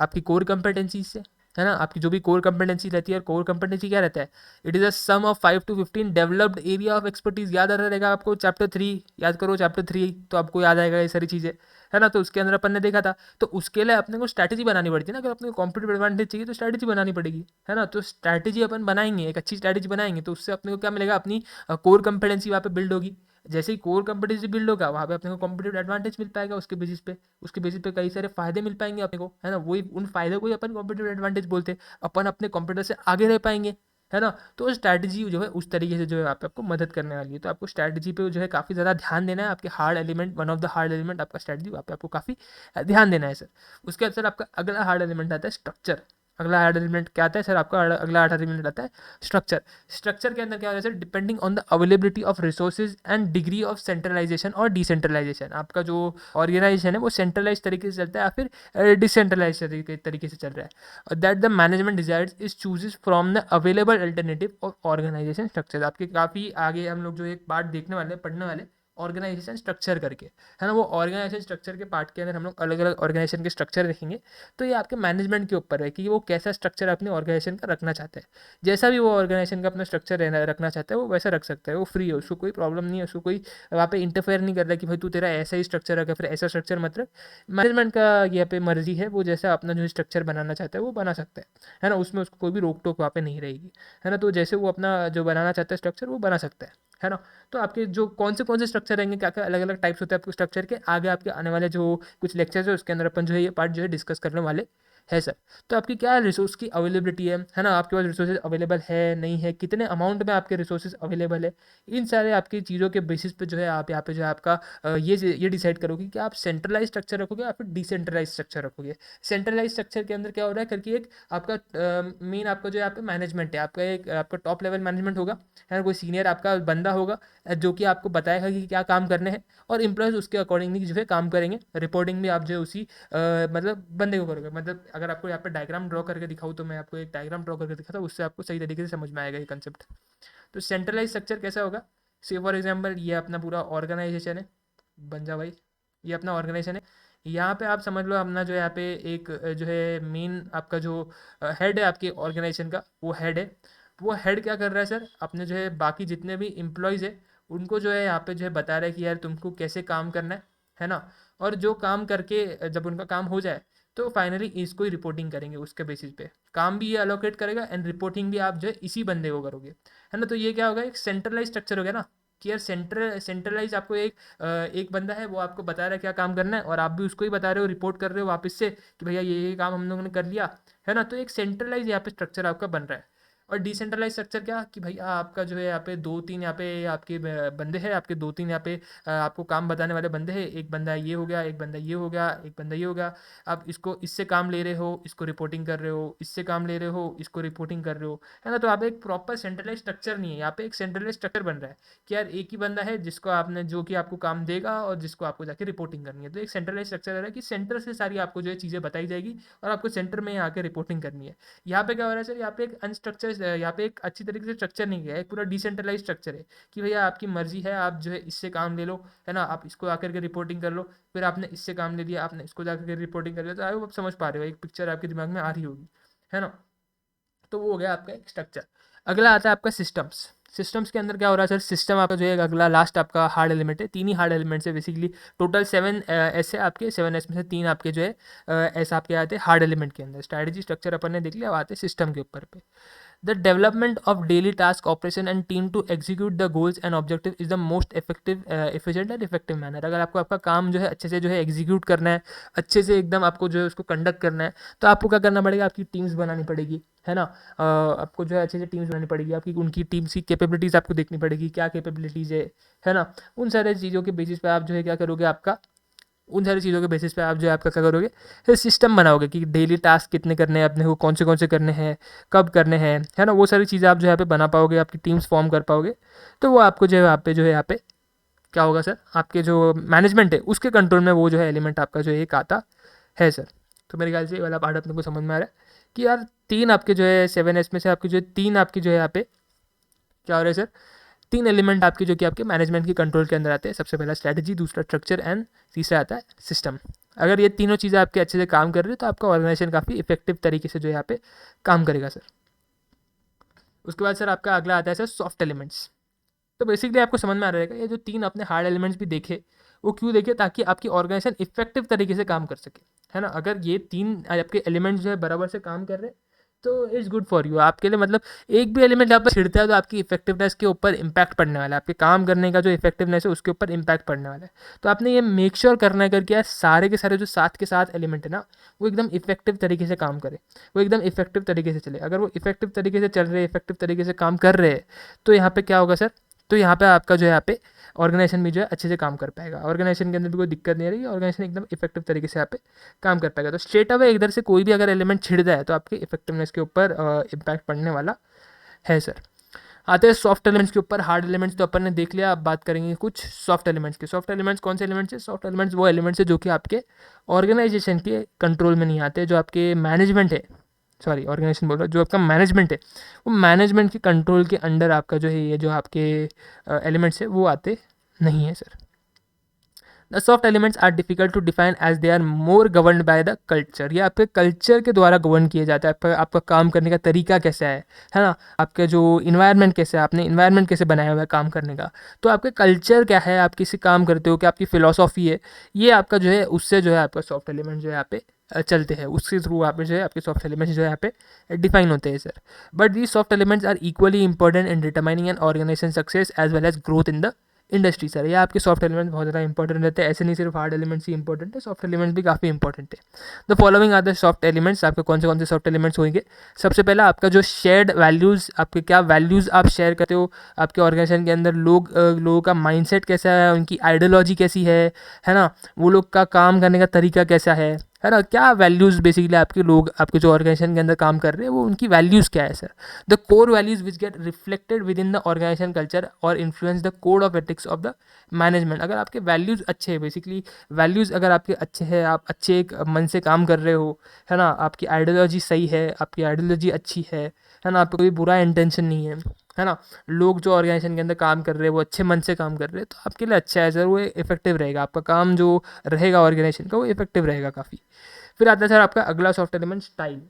आपकी कोर कॉम्पिटेंसी से, है ना। आपकी जो भी कोर कॉम्पिटेंसी रहती है, कोर कॉम्पिटेंसी क्या रहता है? It is a sum of 5 to 15 developed area of expertise. याद आ रहेगा आपको चैप्टर 3, याद करो चैप्टर 3 तो आपको याद आएगा ये सारी चीज़ें, है ना। तो उसके अंदर अपन ने देखा था, तो उसके लिए अपने को स्ट्रैटेजी बनानी पड़ती है ना। अगर अपने को कॉम्पिटिटिव एडवांटेज चाहिए तो स्ट्रैटेजी बनानी पड़ेगी, है ना। तो स्ट्रैटेजी अपन बनाएंगे, एक अच्छी स्ट्रैटेजी बनाएंगे, तो उससे अपने को क्या मिलेगा? अपनी कोर कॉम्पिटेंसी वहाँ पे बिल्ड होगी। जैसे ही कोर कॉम्पिटेंसी बिल्ड होगा, वहाँ पे अपने को कॉम्पिटिटिव एडवांटेज मिल पाएगा। उसके बेसिस पे कई सारे फायदे मिल पाएंगे अपने को, है ना। वही उन फायदों को ही अपन कॉम्पिटिटिव एडवांटेज बोलते हैं। अपन अपने कंप्यूटर से आगे रह पाएंगे, है ना। तो स्ट्रैटेजी जो है उस तरीके से जो है वहाँ पे आपको मदद करने वाली है। तो आपको स्ट्रैटेजी पे जो है काफ़ी ज़्यादा ध्यान देना है। आपके hard element, one of the hard element आपका स्ट्रैटेजी, वहाँ पे आपको काफ़ी ध्यान देना है सर। उसके बाद सर आपका अगला हार्ड एलिमेंट आता है स्ट्रक्चर। अगला हार्ड एलिमेंट क्या आता है सर? आपका अगला हार्ड एलिमेंट आता है स्ट्रक्चर। स्ट्रक्चर के अंदर क्या होता है sir? Depending on the availability of resources and degree of centralisation और डिसेंट्रलाइजेशन। आपका जो ऑर्गेनाइजेशन है वो सेंट्रलाइज तरीके से चलता है या फिर डिसेंट्रलाइज तरीके से चल रहा है। That the management desires is chooses from the available alternative of organisation structure. आपके काफ़ी आगे हम लोग जो एक पार्ट देखने वाले, पढ़ने वाले, ऑर्गेनाइजेशन स्ट्रक्चर करके, है ना। वो ऑर्गेनाइजेशन स्ट्रक्चर के पार्ट के अंदर हम लोग अलग अलग ऑर्गेनाइजेशन के स्ट्रक्चर देखेंगे। तो ये आपके मैनेजमेंट के ऊपर है कि वो कैसा स्ट्रक्चर अपने ऑर्गेनाइजेशन का रखना चाहता है। जैसा भी वो ऑर्गेनाइजेशन का अपना स्ट्रक्चर रखना चाहता है वो वैसा रख सकता है, वो फ्री है, उसको कोई प्रॉब्लम नहीं है, उसको कोई वहाँ पे इंटरफेयर नहीं कर रहा कि भाई तू तेरा ऐसा ही स्ट्रक्चर रखा, फिर ऐसा स्ट्रक्चर मत रख। मैनेजमेंट का यहाँ पे मर्जी है, वो जैसा अपना जो स्ट्रक्चर बनाना चाहता है वो बना सकता है ना। उसमें उसको कोई भी रोक टोक वहाँ पे नहीं रहेगी, है ना। तो जैसे वो अपना जो बनाना चाहता है स्ट्रक्चर वो बना सकता है ना। तो आपके जो कौन से स्ट्रक्चर रहेंगे, क्या क्या अलग अलग टाइप्स होते हैं आपके स्ट्रक्चर के, आगे आपके आने वाले जो कुछ लेक्चर्स है उसके अंदर अपन जो है ये पार्ट जो है डिस्कस करने वाले है सर। तो आपकी क्या रिसोर्स की अवेलेबिलिटी है ना। आपके पास रिसोर्सेज अवेलेबल है नहीं है, कितने अमाउंट में आपके रिसोर्सेज अवेलेबल है, इन सारे आपकी चीज़ों के बेसिस पे जो है आप यहाँ पे जो है आपका ये डिसाइड करोगे कि आप सेंट्रलाइज स्ट्रक्चर रखोगे या फिर डिसेंट्रलाइज स्ट्रक्चर रखोगे। सेंट्रलाइज स्ट्रक्चर के अंदर क्या हो रहा है करके एक आपका मेन आपका जो यहाँ पे मैनेजमेंट है, आपका एक आपका टॉप लेवल मैनेजमेंट होगा, है ना। कोई सीनियर आपका बंदा होगा जो कि आपको बताएगा कि क्या काम करने हैं, और एम्प्लॉयज़ उसके अकॉर्डिंगली जो है काम करेंगे। रिपोर्टिंग भी आप जो है उसी मतलब बंदे को करोगे। मतलब अगर आपको यहाँ पे डायग्राम ड्रॉ करके दिखाऊँ तो मैं आपको एक डायग्राम ड्रॉ करके दिखाता हूँ, उससे आपको सही तरीके से समझ में आएगा ये कंसेप्ट। तो सेंट्रलाइज स्ट्रक्चर कैसा होगा? से फॉर एग्जाम्पल ये अपना पूरा ऑर्गेनाइजेशन है, बन जा भाई, ये अपना ऑर्गेनाइजेशन है। यहाँ पे आप समझ लो अपना जो यहाँ पे एक जो है मेन आपका जो हेड है आपके ऑर्गेनाइजेशन का, वो हेड है। वो हेड क्या कर रहा है सर? अपने जो है बाकी जितने भी एम्प्लॉयज़ है उनको जो है यहाँ पे जो है बता रहा है कि यार तुमको कैसे काम करना है ना। और जो काम करके जब उनका काम हो जाए तो फाइनली इसको ही रिपोर्टिंग करेंगे, उसके बेसिस पे काम भी ये अलोकेट करेगा एंड रिपोर्टिंग भी आप जो है इसी बंदे को करोगे, है ना। तो ये क्या होगा? एक सेंट्रलाइज स्ट्रक्चर हो गया ना, कि यार सेंट्रलाइज आपको एक बंदा है वो आपको बता रहा है क्या काम करना है, और आप भी उसको ही बता रहे हो, रिपोर्ट कर रहे हो वापस से कि भैया ये काम हम लोगों ने कर लिया, है ना। तो एक सेंट्रलाइज यहाँ पे स्ट्रक्चर आपका बन रहा है। और डिसेंट्रलाइज स्ट्रक्चर क्या कि भैया आपका जो है यहाँ पे 2-3 यहाँ पे आपके बंदे हैं, आपके 2-3 यहाँ पे आपको काम बताने वाले बंदे हैं। एक बंदा ये हो गया, एक बंदा ये हो गया, एक बंदा ये हो गया। आप इसको इससे काम ले रहे हो, इसको रिपोर्टिंग कर रहे हो, इससे काम ले रहे हो, इसको रिपोर्टिंग कर रहे हो, है ना। तो आप एक प्रॉपर सेंट्रलाइज स्ट्रक्चर नहीं है, यहाँ पे एक सेंट्रलाइज स्ट्रक्चर बन रहा है कि यार एक ही बंदा है जिसको आपने जो कि आपको काम देगा और जिसको आपको जाके रिपोर्टिंग करनी है। तो एक सेंट्रलाइज स्ट्रक्चर है कि सेंटर से सारी आपको जो है चीज़ें बताई जाएगी और आपको सेंटर में आके रिपोर्टिंग करनी है। यहाँ पे क्या हो रहा है सर? यहाँ पे एक अनस्ट्रक्चर, यहाँ पे एक अच्छी तरीके से स्ट्रक्चर नहीं है, एक पूरा डिसेंट्रलाइज स्ट्रक्चर है कि भैया आपकी मर्जी है, आप जो है इससे काम ले लो, है ना। आप इसको आकर के रिपोर्टिंग कर लो, फिर आपने इससे काम ले लिया, आपने इसको जाकर के रिपोर्टिंग कर लिया। तो आप समझ पा रहे हो, एक पिक्चर आपके दिमाग में आ रही होगी, है ना। तो वो हो गया आपका एक स्ट्रक्चर। अगला आता है आपका सिस्टम्स। सिस्टम्स के अंदर क्या हो रहा है सर? सिस्टम आपका जो है अगला लास्ट आपका हार्ड एलिमेंट है। 3 ही हार्ड एलिमेंट्स है बेसिकली, टोटल 7 एस है आपके, 7 एस में से 3 आपके जो है एस आपके आते हैं हार्ड एलिमेंट के अंदर। स्ट्रैटेजी स्ट्रक्चर अपन ने देख लिया, अब आते हैं सिस्टम के ऊपर पे। The development of daily task operation and team to execute the goals and objective is the most effective efficient and effective manner. अगर आपको आपका काम जो है अच्छे से जो है एग्जीक्यूट करना है, अच्छे से एकदम आपको जो है उसको कंडक्ट करना है, तो आपको क्या करना पड़ेगा, आपकी टीम्स बनानी पड़ेगी, है ना। आपको जो है अच्छे से टीम्स बनानी पड़ेगी, आपकी उनकी टीम्स की कैपेबिलिटीज़ आपको देखनी पड़ेगी, क्या कैपेबिलिटीज़ है ना। उन सारे चीज़ों के बेसिस पे आप जो है क्या करोगे, आपका उन सारी चीज़ों के बेसिस पे आप जो है आपका क्या करोगे, फिर सिस्टम बनाओगे कि डेली टास्क कितने करने हैं अपने को, कौन से करने हैं, कब करने हैं, है ना। वो सारी चीज़ें आप जो है यहाँ पे बना पाओगे, आपकी टीम्स फॉर्म कर पाओगे, तो वो आपको जो है यहाँ पे क्या होगा सर, आपके जो मैनेजमेंट है उसके कंट्रोल में वो जो है एलिमेंट आपका जो है एक आता है सर। तो मेरे ख्याल से ये वाला पार्ट अपने को समझ में आ रहा है कि यार तीन आपके जो है 7S में से आपकी जो है तीन आपकी जो है यहाँ पे क्या हो रहा है सर, तीन एलिमेंट आपके जो कि आपके मैनेजमेंट की कंट्रोल के अंदर आते हैं। सबसे पहला स्ट्रैटेजी, दूसरा स्ट्रक्चर एंड तीसरा आता है सिस्टम। अगर ये तीनों चीज़ें आपके अच्छे से काम कर रही है तो आपका ऑर्गेनाइजेशन काफ़ी इफेक्टिव तरीके से जो है यहाँ पे काम करेगा सर। उसके बाद सर आपका अगला आता है सर सॉफ्ट एलिमेंट्स। तो बेसिकली आपको समझ में आ रहेगा ये जो तीन अपने हार्ड एलिमेंट्स भी देखे, वो क्यों देखे, ताकि आपकी ऑर्गेनाइजेशन इफेक्टिव तरीके से काम कर सके, है ना। अगर ये तीन आपके एलिमेंट्स जो है बराबर से काम कर रहे हैं तो इट्स गुड फॉर यू, आपके लिए मतलब एक भी एलिमेंट यहाँ पर छिड़ता है तो आपकी इफेक्टिवनेस के ऊपर इम्पैक्ट पड़ने वाला है, आपके काम करने का जो इफेक्टिवनेस है उसके ऊपर इम्पैक्ट पड़ने वाला है। तो आपने ये मेक श्योर करना है करके यार सारे के सारे जो साथ के साथ एलिमेंट है ना, वो एकदम इफेक्टिव तरीके से काम करे, वो एकदम इफेक्टिव तरीके से चले। अगर वो इफेक्टिव तरीके से चल रहे, इफेक्टिव तरीके से काम कर रहे हैं, तो यहाँ पे क्या होगा सर, तो यहाँ पे आपका जो है यहाँ पे ऑर्गेनाइजेशन भी जो है अच्छे से काम कर पाएगा, ऑर्गेनाइजेशन के अंदर भी कोई दिक्कत नहीं रहेगी, ऑर्गेनाइजेशन एकदम इफेक्टिव तरीके से यहाँ पे काम कर पाएगा। तो स्ट्रेट अवे इधर से कोई भी अगर एलिमेंट छिड़ जाए तो आपके इफेक्टिवनेस के ऊपर इम्पैक्ट पड़ने वाला है सर। आते हैं सॉफ्ट एलिमेंट्स के ऊपर। हार्ड एलिमेंट्स तो अपन ने देख लिया, अब बात करेंगे कुछ सॉफ्ट एलिमेंट्स के। सॉफ्ट एलिमेंट्स कौन से एलिमेंट्स है? सॉफ्ट एलिमेंट्स वो एलिमेंट्स है जो कि आपके ऑर्गेनाइजेशन के कंट्रोल में नहीं आते, जो आपके मैनेजमेंट है, सॉरी ऑर्गेनाइजेशन बोल रहा हूँ, जो आपका मैनेजमेंट है वो मैनेजमेंट के कंट्रोल के अंडर आपका जो है ये जो आपके एलिमेंट्स है वो आते नहीं है sir. The soft elements are difficult to define as they are more governed by the culture. ये आपके कल्चर के द्वारा गवर्न किए जाता है, आपका काम करने का तरीका कैसा है ना, आपका जो इन्वायरमेंट कैसा है, आपने इन्वायरमेंट कैसे बनाया हुआ है काम करने का, तो आपके कल्चर क्या है, आप किसी काम करते हो, क्या आपकी फिलोसॉफी है, ये आपका जो है उससे जो है आपका सॉफ्ट एलिमेंट जो है यहाँ पे चलते हैं, उसके थ्रू आप जो है आपके सॉफ्ट एलिमेंट्स जो है यहाँ पे डिफाइन होते हैं sir. But these soft elements are equally important in determining an organisation success as well as growth in the industry sir. ये आपके सॉफ्ट एलिमेंट बहुत ज़्यादा इंपॉर्टेंट रहते हैं, ऐसे नहीं सिर्फ हार्ड एलिमेंट्स ही इंपॉर्टेंट है, सॉफ्ट एलिमेंट्स भी काफ़ी इंपॉर्टेंट है। The following are the soft elements. आपके कौन से सॉफ्ट एलिमेंट्स होंगे? सबसे पहला आपका जो शेयर्ड वैल्यूज़, आपके क्या वैल्यूज़ आप शेयर करते हो आपके ऑर्गेनाइजेशन के अंदर, लोगों का माइंडसेट कैसा है, उनकी आइडियोलॉजी कैसी है ना, वो लोग का काम करने का तरीका कैसा है ना, क्या वैल्यूज़ बेसिकली आपके लोग आपके जो ऑर्गेनाइजेशन के अंदर काम कर रहे हैं वो उनकी वैल्यूज़ क्या है sir. The core values which get reflected within the organisation culture और influence the code of ethics of the management. अगर आपके वैल्यूज़ अच्छे हैं, बेसिकली वैल्यूज़ अगर आपके अच्छे हैं, आप अच्छे एक मन से काम कर रहे हो, है ना, आपकी आइडियोलॉजी सही है, आपकी आइडियोलॉजी अच्छी है ना, आपको कोई बुरा इंटेंशन नहीं है ना, लोग जो ऑर्गेनाइजेशन के अंदर काम कर रहे हैं वो अच्छे मन से काम कर रहे हैं, तो आपके लिए अच्छा है सर, वो इफेक्टिव रहेगा, आपका काम जो रहेगा ऑर्गेनाइजेशन का वो इफेक्टिव रहेगा काफ़ी। फिर आता है सर आपका अगला सॉफ्ट एलिमेंट स्टाइल।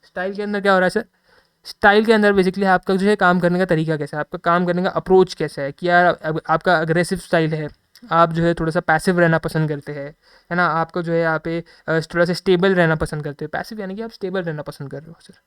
स्टाइल के अंदर क्या हो रहा है सर? स्टाइल के अंदर बेसिकली आपका जो है काम करने का तरीका कैसा है, आपका काम करने का अप्रोच कैसा है, कि यार आपका अग्रेसिव स्टाइल है, आप जो है थोड़ा सा पैसिव रहना पसंद करते हैं, है ना, आपको जो है यहाँ पे थोड़ा सा स्टेबल रहना पसंद करते हो, पैसिव यानी कि आप स्टेबल रहना पसंद कर रहे हो sir.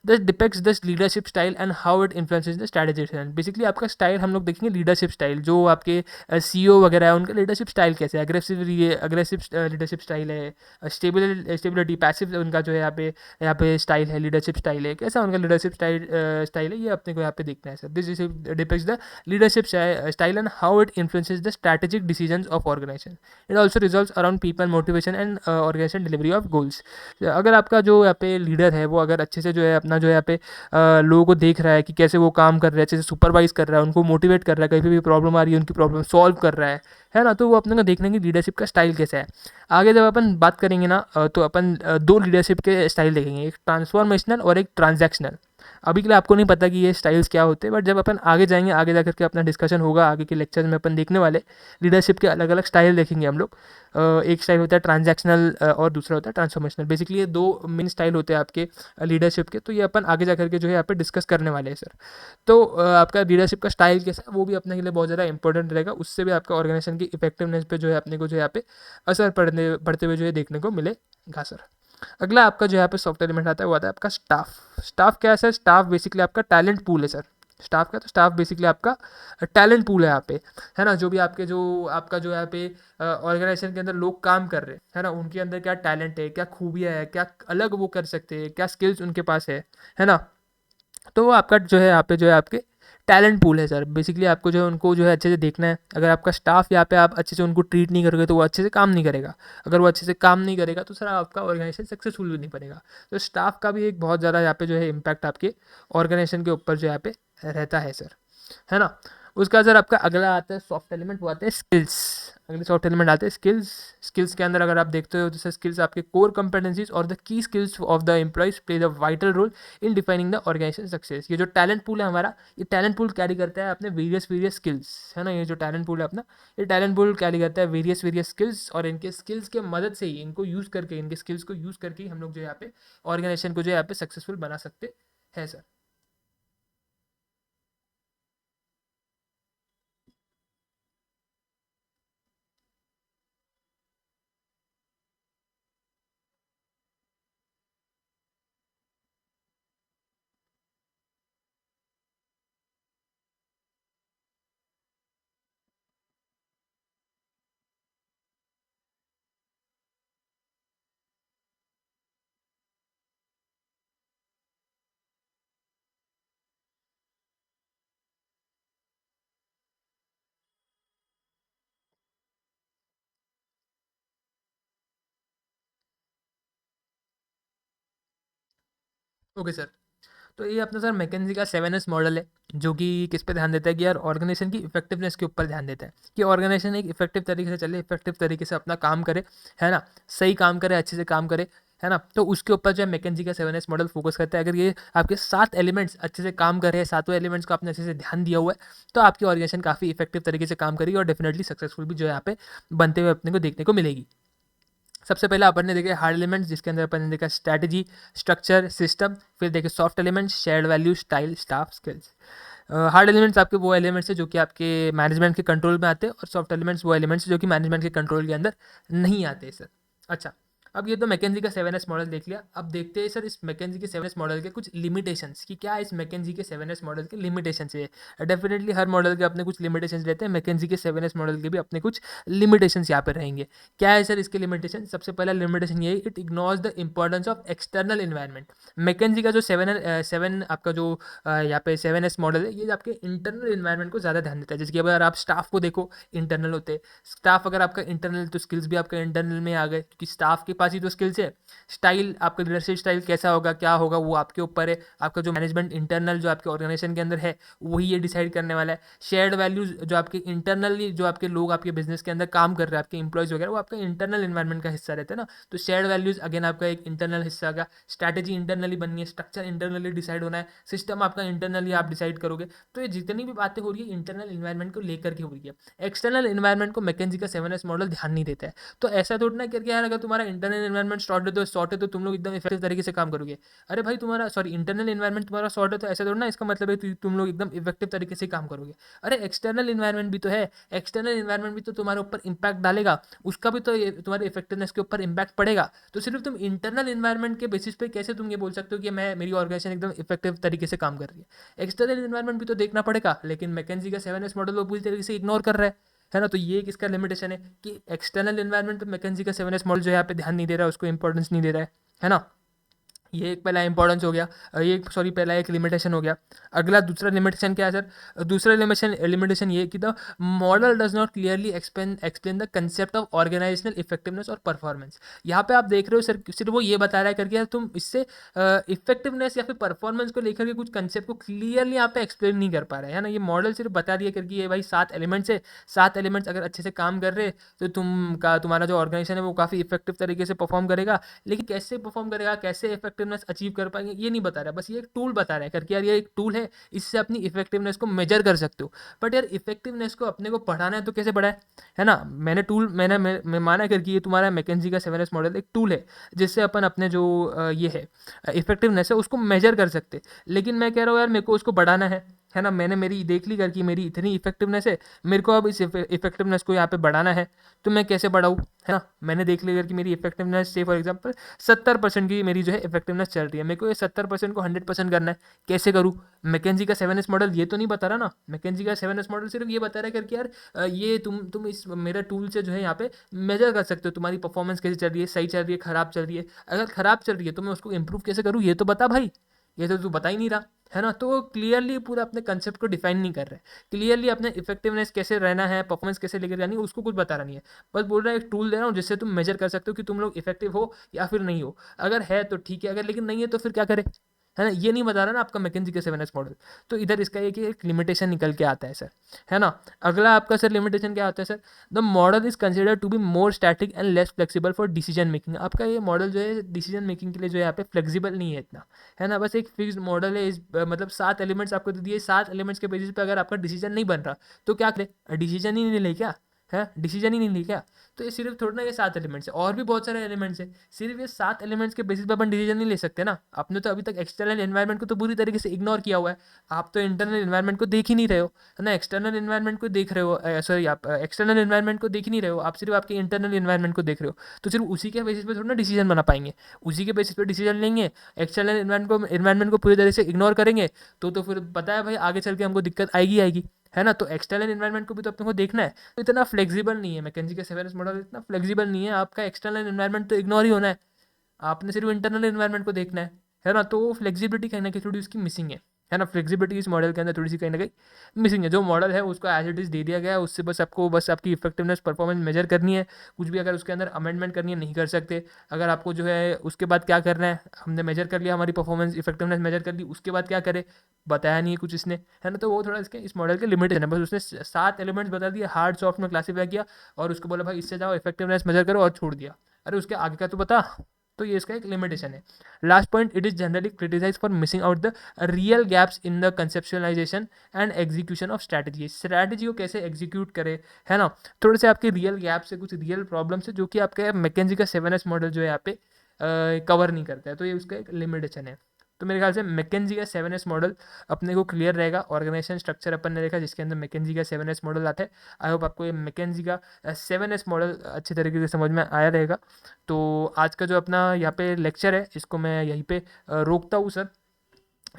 This depicts this leadership style and how it influences the strategy. Basically आपका स्टाइल हम लोग देखेंगे लीडरशिप स्टाइल, जो आपके सीईओ वगैरह है उनका लीडरशिप स्टाइल कैसे है, अग्रेसिव लीडरशिप स्टाइल है, स्टेबिलिटी पैसिव उनका जो है यहाँ पे स्टाइल है, लीडरशिप स्टाइल है, कैसा उनका लीडरशिप स्टाइल है, ये अपने को यहाँ पे देखना है sir. This depicts the leadership style and how it influences the strategic decisions of organisation. It also resolves around people motivation and organisation delivery of goals. अगर आपका जो यहाँ पे लीडर है वो अगर अच्छे से जो है अपना जो है यहाँ पे लोगों को देख रहा है कि कैसे वो काम कर रहे हैं, अच्छे से सुपरवाइज कर रहा है, उनको मोटिवेट कर रहा है, कहीं पे भी प्रॉब्लम आ रही है उनकी प्रॉब्लम सॉल्व कर रहा है ना, तो वो अपने को देखने की लीडरशिप का स्टाइल कैसा है। आगे जब अपन बात करेंगे ना तो अपन दो लीडरशिप के स्टाइल देखेंगे, एक ट्रांसफॉर्मेशनल और एक ट्रांजैक्शनल। अभी के लिए आपको नहीं पता कि ये स्टाइल्स क्या होते हैं, बट जब अपन आगे जाएंगे, आगे जा करके अपना डिस्कशन होगा, आगे के लेक्चर में अपन देखने वाले लीडरशिप के अलग अलग स्टाइल देखेंगे हम लोग। एक स्टाइल होता है ट्रांजैक्शनल और दूसरा होता है ट्रांसफॉर्मेशनल। बेसिकली ये दो मेन स्टाइल होते हैं आपके लीडरशिप के, तो ये अपन आगे जा करके जो है यहाँ पे डिस्कस करने वाले हैं सर। तो आपका लीडरशिप का स्टाइल कैसा है वो भी अपने के लिए बहुत ज़्यादा इंपॉर्टेंट रहेगा, उससे भी आपका ऑर्गेनाइजेशन की इफेक्टिवनेस पे जो है अपने को जो है यहाँ पे असर पड़ते हुए जो है देखने को मिलेगा सर। अगला आपका जो यहाँ पे सॉफ्ट एलिमेंट आता है वो आता है आपका स्टाफ। स्टाफ क्या है सर? स्टाफ बेसिकली आपका टैलेंट पूल है सर। स्टाफ क्या? तो स्टाफ बेसिकली आपका टैलेंट पूल है यहाँ पे, है ना। जो भी आपके जो आपका जो यहाँ पे ऑर्गेनाइजेशन के अंदर लोग काम कर रहे हैं, है ना, उनके अंदर क्या टैलेंट है, क्या खूबियाँ है, क्या अलग वो कर सकते हैं, क्या स्किल्स उनके पास है ना। तो वो आपका जो है यहाँ पे जो है आपके टैलेंट पूल है सर। बेसिकली आपको जो है उनको जो है अच्छे से देखना है। अगर आपका स्टाफ यहाँ पे आप अच्छे से उनको ट्रीट नहीं करोगे तो वो अच्छे से काम नहीं करेगा। अगर वो अच्छे से काम नहीं करेगा तो सर आपका ऑर्गेनाइजेशन सक्सेसफुल भी नहीं बनेगा। तो स्टाफ का भी एक बहुत ज़्यादा यहाँ पे जो है इम्पैक्ट आपके ऑर्गेनाइजेशन के ऊपर जो यहाँ पे रहता है सर, है ना। उसका सर आपका अगला आता है सॉफ्ट एलिमेंट, वो आते हैं स्किल्स। अगले सॉफ्ट एलिमेंट आते हैं स्किल्स। स्किल्स के अंदर अगर आप देखते हो तो सर स्किल्स आपके कोर कंपेटेंसीज और the key skills of the employees play the vital role in defining the organisation success. ये जो टैलेंट पूल है हमारा, ये टैलेंट पूल कैरी करता है अपने वेरियस स्किल्स, है ना। ये जो टैलेंट पूल है अपना, ये टैलेंट पूल कैरी करता है वेरियस स्किल्स, और इनके स्किल्स के मदद से ही, इनको यूज़ करके, इनके स्किल्स को यूज़ करके ही हम लोग जो यहाँ पे ऑर्गेनाइजेशन को जो यहाँ पे सक्सेसफुल बना सकते हैं सर। Okay sir. तो ये अपना सर मैकेंजी का 7S मॉडल है, जो कि किस पे ध्यान देता है कि यार ऑर्गेनाइजेशन की इफेक्टिवनेस के ऊपर ध्यान देता है कि ऑर्गेनाइजेशन एक इफेक्टिव तरीके से चले, इफेक्टिव तरीके से अपना काम करे, है ना, सही काम करे, अच्छे से काम करे, है ना। तो उसके ऊपर जो है मैकेंजी का 7S मॉडल फोकस करता है। अगर ये आपके 7 एलिमेंट्स अच्छे से काम कर रहे हैं, सातों एलिमेंट्स को आपने अच्छे से ध्यान दिया हुआ है, तो आपकी ऑर्गेनाइजेशन काफ़ी इफेक्टिव तरीके से काम करेगी और डेफिनेटली सक्सेसफुल भी जो है यहाँ पे बनते हुए अपने को देखने को मिलेगी। सबसे पहले अपन ने देखे हार्ड एलिमेंट्स, जिसके अंदर अपन ने देखा स्ट्रैटेजी, स्ट्रक्चर, सिस्टम। फिर देखे soft elements, shared value, style, staff, skills. Hard elements आपके वो एलिमेंट्स है जो कि आपके मैनेजमेंट के कंट्रोल में आते हैं, और सॉफ्ट एलिमेंट्स वो एलिमेंट्स जो कि मैनेजमेंट के कंट्रोल के अंदर नहीं आते सर। अच्छा, अब ये तो मैकेंजी का 7S मॉडल देख लिया। अब देखते हैं सर इस मैकेंजी के 7S मॉडल के कुछ लिमिटेशंस, कि क्या इस मैकेंजी के 7S मॉडल के लिमिटेशंस है। डेफिनेटली हर मॉडल के अपने कुछ लिमिटेशंस रहते हैं, मैकेंजी के 7S मॉडल के भी अपने कुछ लिमिटेशंस यहाँ पे रहेंगे। क्या है सर इसके लिमिटेशन? सबसे पहला लिमिटेशन ये है, it ignores the importance of external environment. McKinsey का जो सेवन आपका जो यहाँ पे 7S मॉडल है, ये आपके इंटरनल इन्वायरमेंट को ज़्यादा ध्यान देता है। जैसे कि अगर आप स्टाफ को देखो, इंटरनल होते हैं स्टाफ। अगर आपका इंटरनल, तो स्किल्स भी आपका इंटरनल में आ गए, क्योंकि स्टाफ के पास ही तो स्किल्स है। स्टाइल, आपका लीडरशिप स्टाइल कैसा होगा, क्या होगा, वो आपके ऊपर है। आपका जो मैनेजमेंट इंटरनल जो आपके ऑर्गेनाइजेशन के अंदर है, वही ये डिसाइड करने वाला है। शेयर्ड वैल्यूज जो आपके इंटरनली, जो आपके लोग आपके बिजनेस के अंदर काम कर रहे हैं, आपके इंप्लॉयज वगैरह, वो आपका इंटरनल इन्वायरमेंट का हिस्सा रहते हैं ना। तो शेयर्ड वैल्यूज अगेन आपका एक इंटरनल हिस्सा का। स्ट्रैटेजी इंटरनली बननी है, स्ट्रक्चर इंटरनली डिसाइड होना है, सिस्टम आपका इंटरनली आप डिसाइड करोगे। तो ये जितनी भी बातें हो रही है इंटरनल इन्वायरमेंट को लेकर के हो रही है। एक्सटर्नल इन्वायरमेंट को मैकेंजी का 7S मॉडल ध्यान नहीं देता है। तो ऐसा थोड़ा ना करके यार, अगर तुम्हारा इंटरनल इन्वायरमेंट सॉर्ट है तो तुम लोग एकदम इफेक्टिव तरीके से काम करोगे। अरे भाई, तुम्हारा सॉरी इंटरनल इन्वायरमेंट तुम्हारा सॉर्ट है तो ऐसा थोड़ा ना इसका मतलब है तुम लोग एकदम इफेक्टिव तरीके से काम करोगे। अरे एक्सटर्नल इन्वायरमेंट भी तो है, एक्सटर्नल इन्वायरमेंट भी तो तुम्हारे ऊपर इंपैक्ट डालेगा, उसका भी तो तुम्हारे इफेक्टिवनेस के ऊपर इंपैक्ट पड़ेगा। तो सिर्फ तुम इंटरनल इन्वायरमेंट के बेसिस पे कैसे तुम ये बोल सकते हो कि मैं, मेरी ऑर्गेनाइजेशन एकदम इफेक्टिव तरीके से काम कर रही है। एक्सटर्नल इन्वायरमेंट भी तो देखना पड़ेगा, लेकिन मैकेंजी का 7S मॉडल वो पूरी तरीके से इग्नोर कर रहा है ना। तो ये एक इसका लिमिटेशन है कि एक्सटर्नल इन्वायरमेंट पे मैकेंजी का 7S मॉडल जो है यहाँ पे ध्यान नहीं दे रहा है, उसको इंपॉर्टेंस नहीं दे रहा है ना। ये एक पहला इंपॉर्टेंस हो गया, ये सॉरी पहला एक लिमिटेशन हो गया। अगला दूसरा लिमिटेशन क्या है सर? दूसरा लिमिटेशन ये कि the model does not clearly explain the concept of organisational effectiveness और परफॉर्मेंस। यहाँ पे आप देख रहे हो सर, सिर्फ वो ये बता रहा है करके यार तुम इससे इफेक्टिवनेस या फिर परफॉर्मेंस को लेकर के कुछ कंसेप्ट को क्लियरली यहाँ पे एक्सप्लेन नहीं कर पा रहा है ना। ये मॉडल सिर्फ बता दिया करके ये भाई 7 एलिमेंट्स है, 7 एलिमेंट्स अगर अच्छे से काम कर रहे तो तुम्हारा जो ऑर्गेनाइजेशन है वो काफ़ी इफेक्टिव तरीके से परफॉर्म करेगा। लेकिन कैसे परफॉर्म करेगा, कैसे इफेक्टिवनेस अचीव कर पाएंगे, ये नहीं बता रहा है। बस ये एक टूल बता रहा है करके यार, ये एक टूल है, इससे अपनी इफेक्टिवनेस को मेजर कर सकते हो। बट यार इफेक्टिवनेस को अपने को बढ़ाना है तो कैसे बढ़ाए, है ना। मैंने माना करके ये तुम्हारा मैकेंजी का 7S मॉडल एक टूल है, जिससे अपन अपने जो ये है इफेक्टिवनेस है उसको मेजर कर सकते। लेकिन मैं कह रहा हूँ यार मेरे को उसको बढ़ाना है है ना, मैंने मेरी देख ली करके मेरी इतनी इफेक्टिवनेस है, मेरे को अब इस इफेक्टिवनेस को यहाँ पे बढ़ाना है, तो मैं कैसे बढ़ाऊँ, है ना। मैंने देख लिया कि मेरी इफेक्टिवनेस से फॉर एग्जांपल 70% की मेरी जो है इफेक्टिवनेस चल रही है, मेरे को ये 70% को 100% करना है, कैसे करूँ। मैकेंजी का 7S मॉडल ये तो नहीं बता रहा ना, मैकेंजी का 7S मॉडल सिर्फ ये बता रहा है करके यार ये तुम इस मेरा टूल से जो है यहाँ पे मेजर कर सकते हो तुम्हारी परफॉर्मेंस कैसे चल रही है, सही चल रही है, खराब चल रही है। अगर खराब चल रही है तो मैं उसको इम्प्रूव कैसे करूँ, ये तो बता भाई, ये तो तू बता ही नहीं रहा, है ना। तो क्लियरली पूरा अपने कंसेप्ट को डिफाइन नहीं कर रहा है, क्लियरली अपने इफेक्टिवनेस कैसे रहना है, परफॉर्मेंस कैसे लेकर जानी है, उसको कुछ बता रहा नहीं है। बस बोल रहा है एक टूल दे रहा हूँ जिससे तुम मेजर कर सकते हो कि तुम लोग इफेक्टिव हो या फिर नहीं हो। अगर है तो ठीक है, अगर लेकिन नहीं है तो फिर क्या करें, है ना। ये नहीं बता रहा ना आपका मैकेंजी का 7S मॉडल। तो इधर इसका ये कि एक लिमिटेशन निकल के आता है सर, है ना। अगला आपका सर लिमिटेशन क्या आता है sir, the model is considered to be more static and less flexible for decision making. आपका ये मॉडल जो है डिसीजन मेकिंग के लिए जो है यहाँ पे फ्लेक्सिबल नहीं है इतना, है ना। बस एक फिक्स्ड मॉडल है, इस मतलब 7 एलिमेंट्स आपको दे दिए, 7 एलिमेंट्स के बेसिस पे अगर आपका डिसीजन नहीं बन रहा तो क्या करे, डिसीजन ही नहीं ले क्या, है डिसीजन ही नहीं ली क्या। तो ये सिर्फ थोड़ा ना ये 7 एलिमेंट्स है, और भी बहुत सारे एलिमेंट्स है, सिर्फ ये 7 एलिमेंट्स के बेसिस पे अपन डिसीजन नहीं ले सकते ना। आपने तो अभी तक एक्सटर्नल एनवायरनमेंट को तो पूरी तरीके से इग्नोर किया हुआ है, आप तो इंटरनल एनवायरनमेंट को देख ही नहीं रहे हो, है ना। एक्सटर्नल एनवायरनमेंट को देख रहे हो, सॉरी आप एक्सटर्नल एनवायरनमेंट को देख ही नहीं रहे हो, आप सिर्फ आपके इंटरनल एनवायरनमेंट को देख रहे हो। तो सिर्फ उसी के बेसिस पे थोड़ा ना डिसीजन बना पाएंगे, उसी के बेसिस पे डिसीजन लेंगे, एक्सटर्नल एनवायरनमेंट को पूरी तरह से इग्नोर करेंगे तो फिर पता है भाई आगे चल के हमको दिक्कत आएगी आएगी, है ना। तो एक्सटर्नल एनवायरनमेंट को भी तो अपने को देखना है, तो इतना फ्लेक्सिबल नहीं है मैकेंजी का 7S मॉडल, इतना फ्लेक्सिबल नहीं है। आपका एक्सटर्नल एनवायरनमेंट तो इग्नोर ही होना है, आपने सिर्फ इंटरनल एनवायरनमेंट को देखना है ना। तो फ्लेक्सिबिलिटी कहीं ना कहीं थोड़ी उसकी मिसिंग है ना। फ्लेक्सिबिलिटी इस मॉडल के अंदर थोड़ी सी कहीं ना कहीं मिसिंग है। जो मॉडल है उसको एज इट इज़ दे दिया गया है, उससे बस आपको बस आपकी इफेक्टिवनेस परफॉर्मेंस मेजर करनी है, कुछ भी अगर उसके अंदर अमेंडमेंट करनी है नहीं कर सकते। अगर आपको जो है उसके बाद क्या करना है, हमने मेजर कर लिया, हमारी परफॉर्मेंस इफेक्टिवनेस मेजर कर ली, उसके बाद क्या करे बताया नहीं है कुछ इसने, है ना। तो वो थोड़ा इसके इस मॉडल के लिमिटेड है, बस उसने 7 एलिमेंट्स बता दिए, हार्ड सॉफ्ट में क्लासीफाई किया और उसको बोला भाई इससे जाओ इफेक्टिवनेस मेजर करो और छोड़ दिया। अरे उसके आगे का तो बता। तो ये इसका एक लिमिटेशन है। Last point, it is generally criticise for missing out the real gaps in the conceptualisation and execution of strategy को कैसे एग्जीक्यूट करे, है ना। थोड़े से आपके रियल गैप्स है, कुछ रियल प्रॉब्लम्स है जो कि आपके मैकेंजी का 7S मॉडल जो है यहाँ पे कवर नहीं करता है, तो ये उसका एक लिमिटेशन है। तो मेरे ख्याल से मैकेंजी का 7S मॉडल अपने को क्लियर रहेगा। ऑर्गेनाइजेशन स्ट्रक्चर अपन ने देखा जिसके अंदर मैकेंजी का 7S मॉडल आता है। आई होप आपको ये मैकेंजी का 7S मॉडल अच्छे तरीके से समझ में आया रहेगा। तो आज का जो अपना यहाँ पे लेक्चर है इसको मैं यहीं पे रोकता हूँ सर,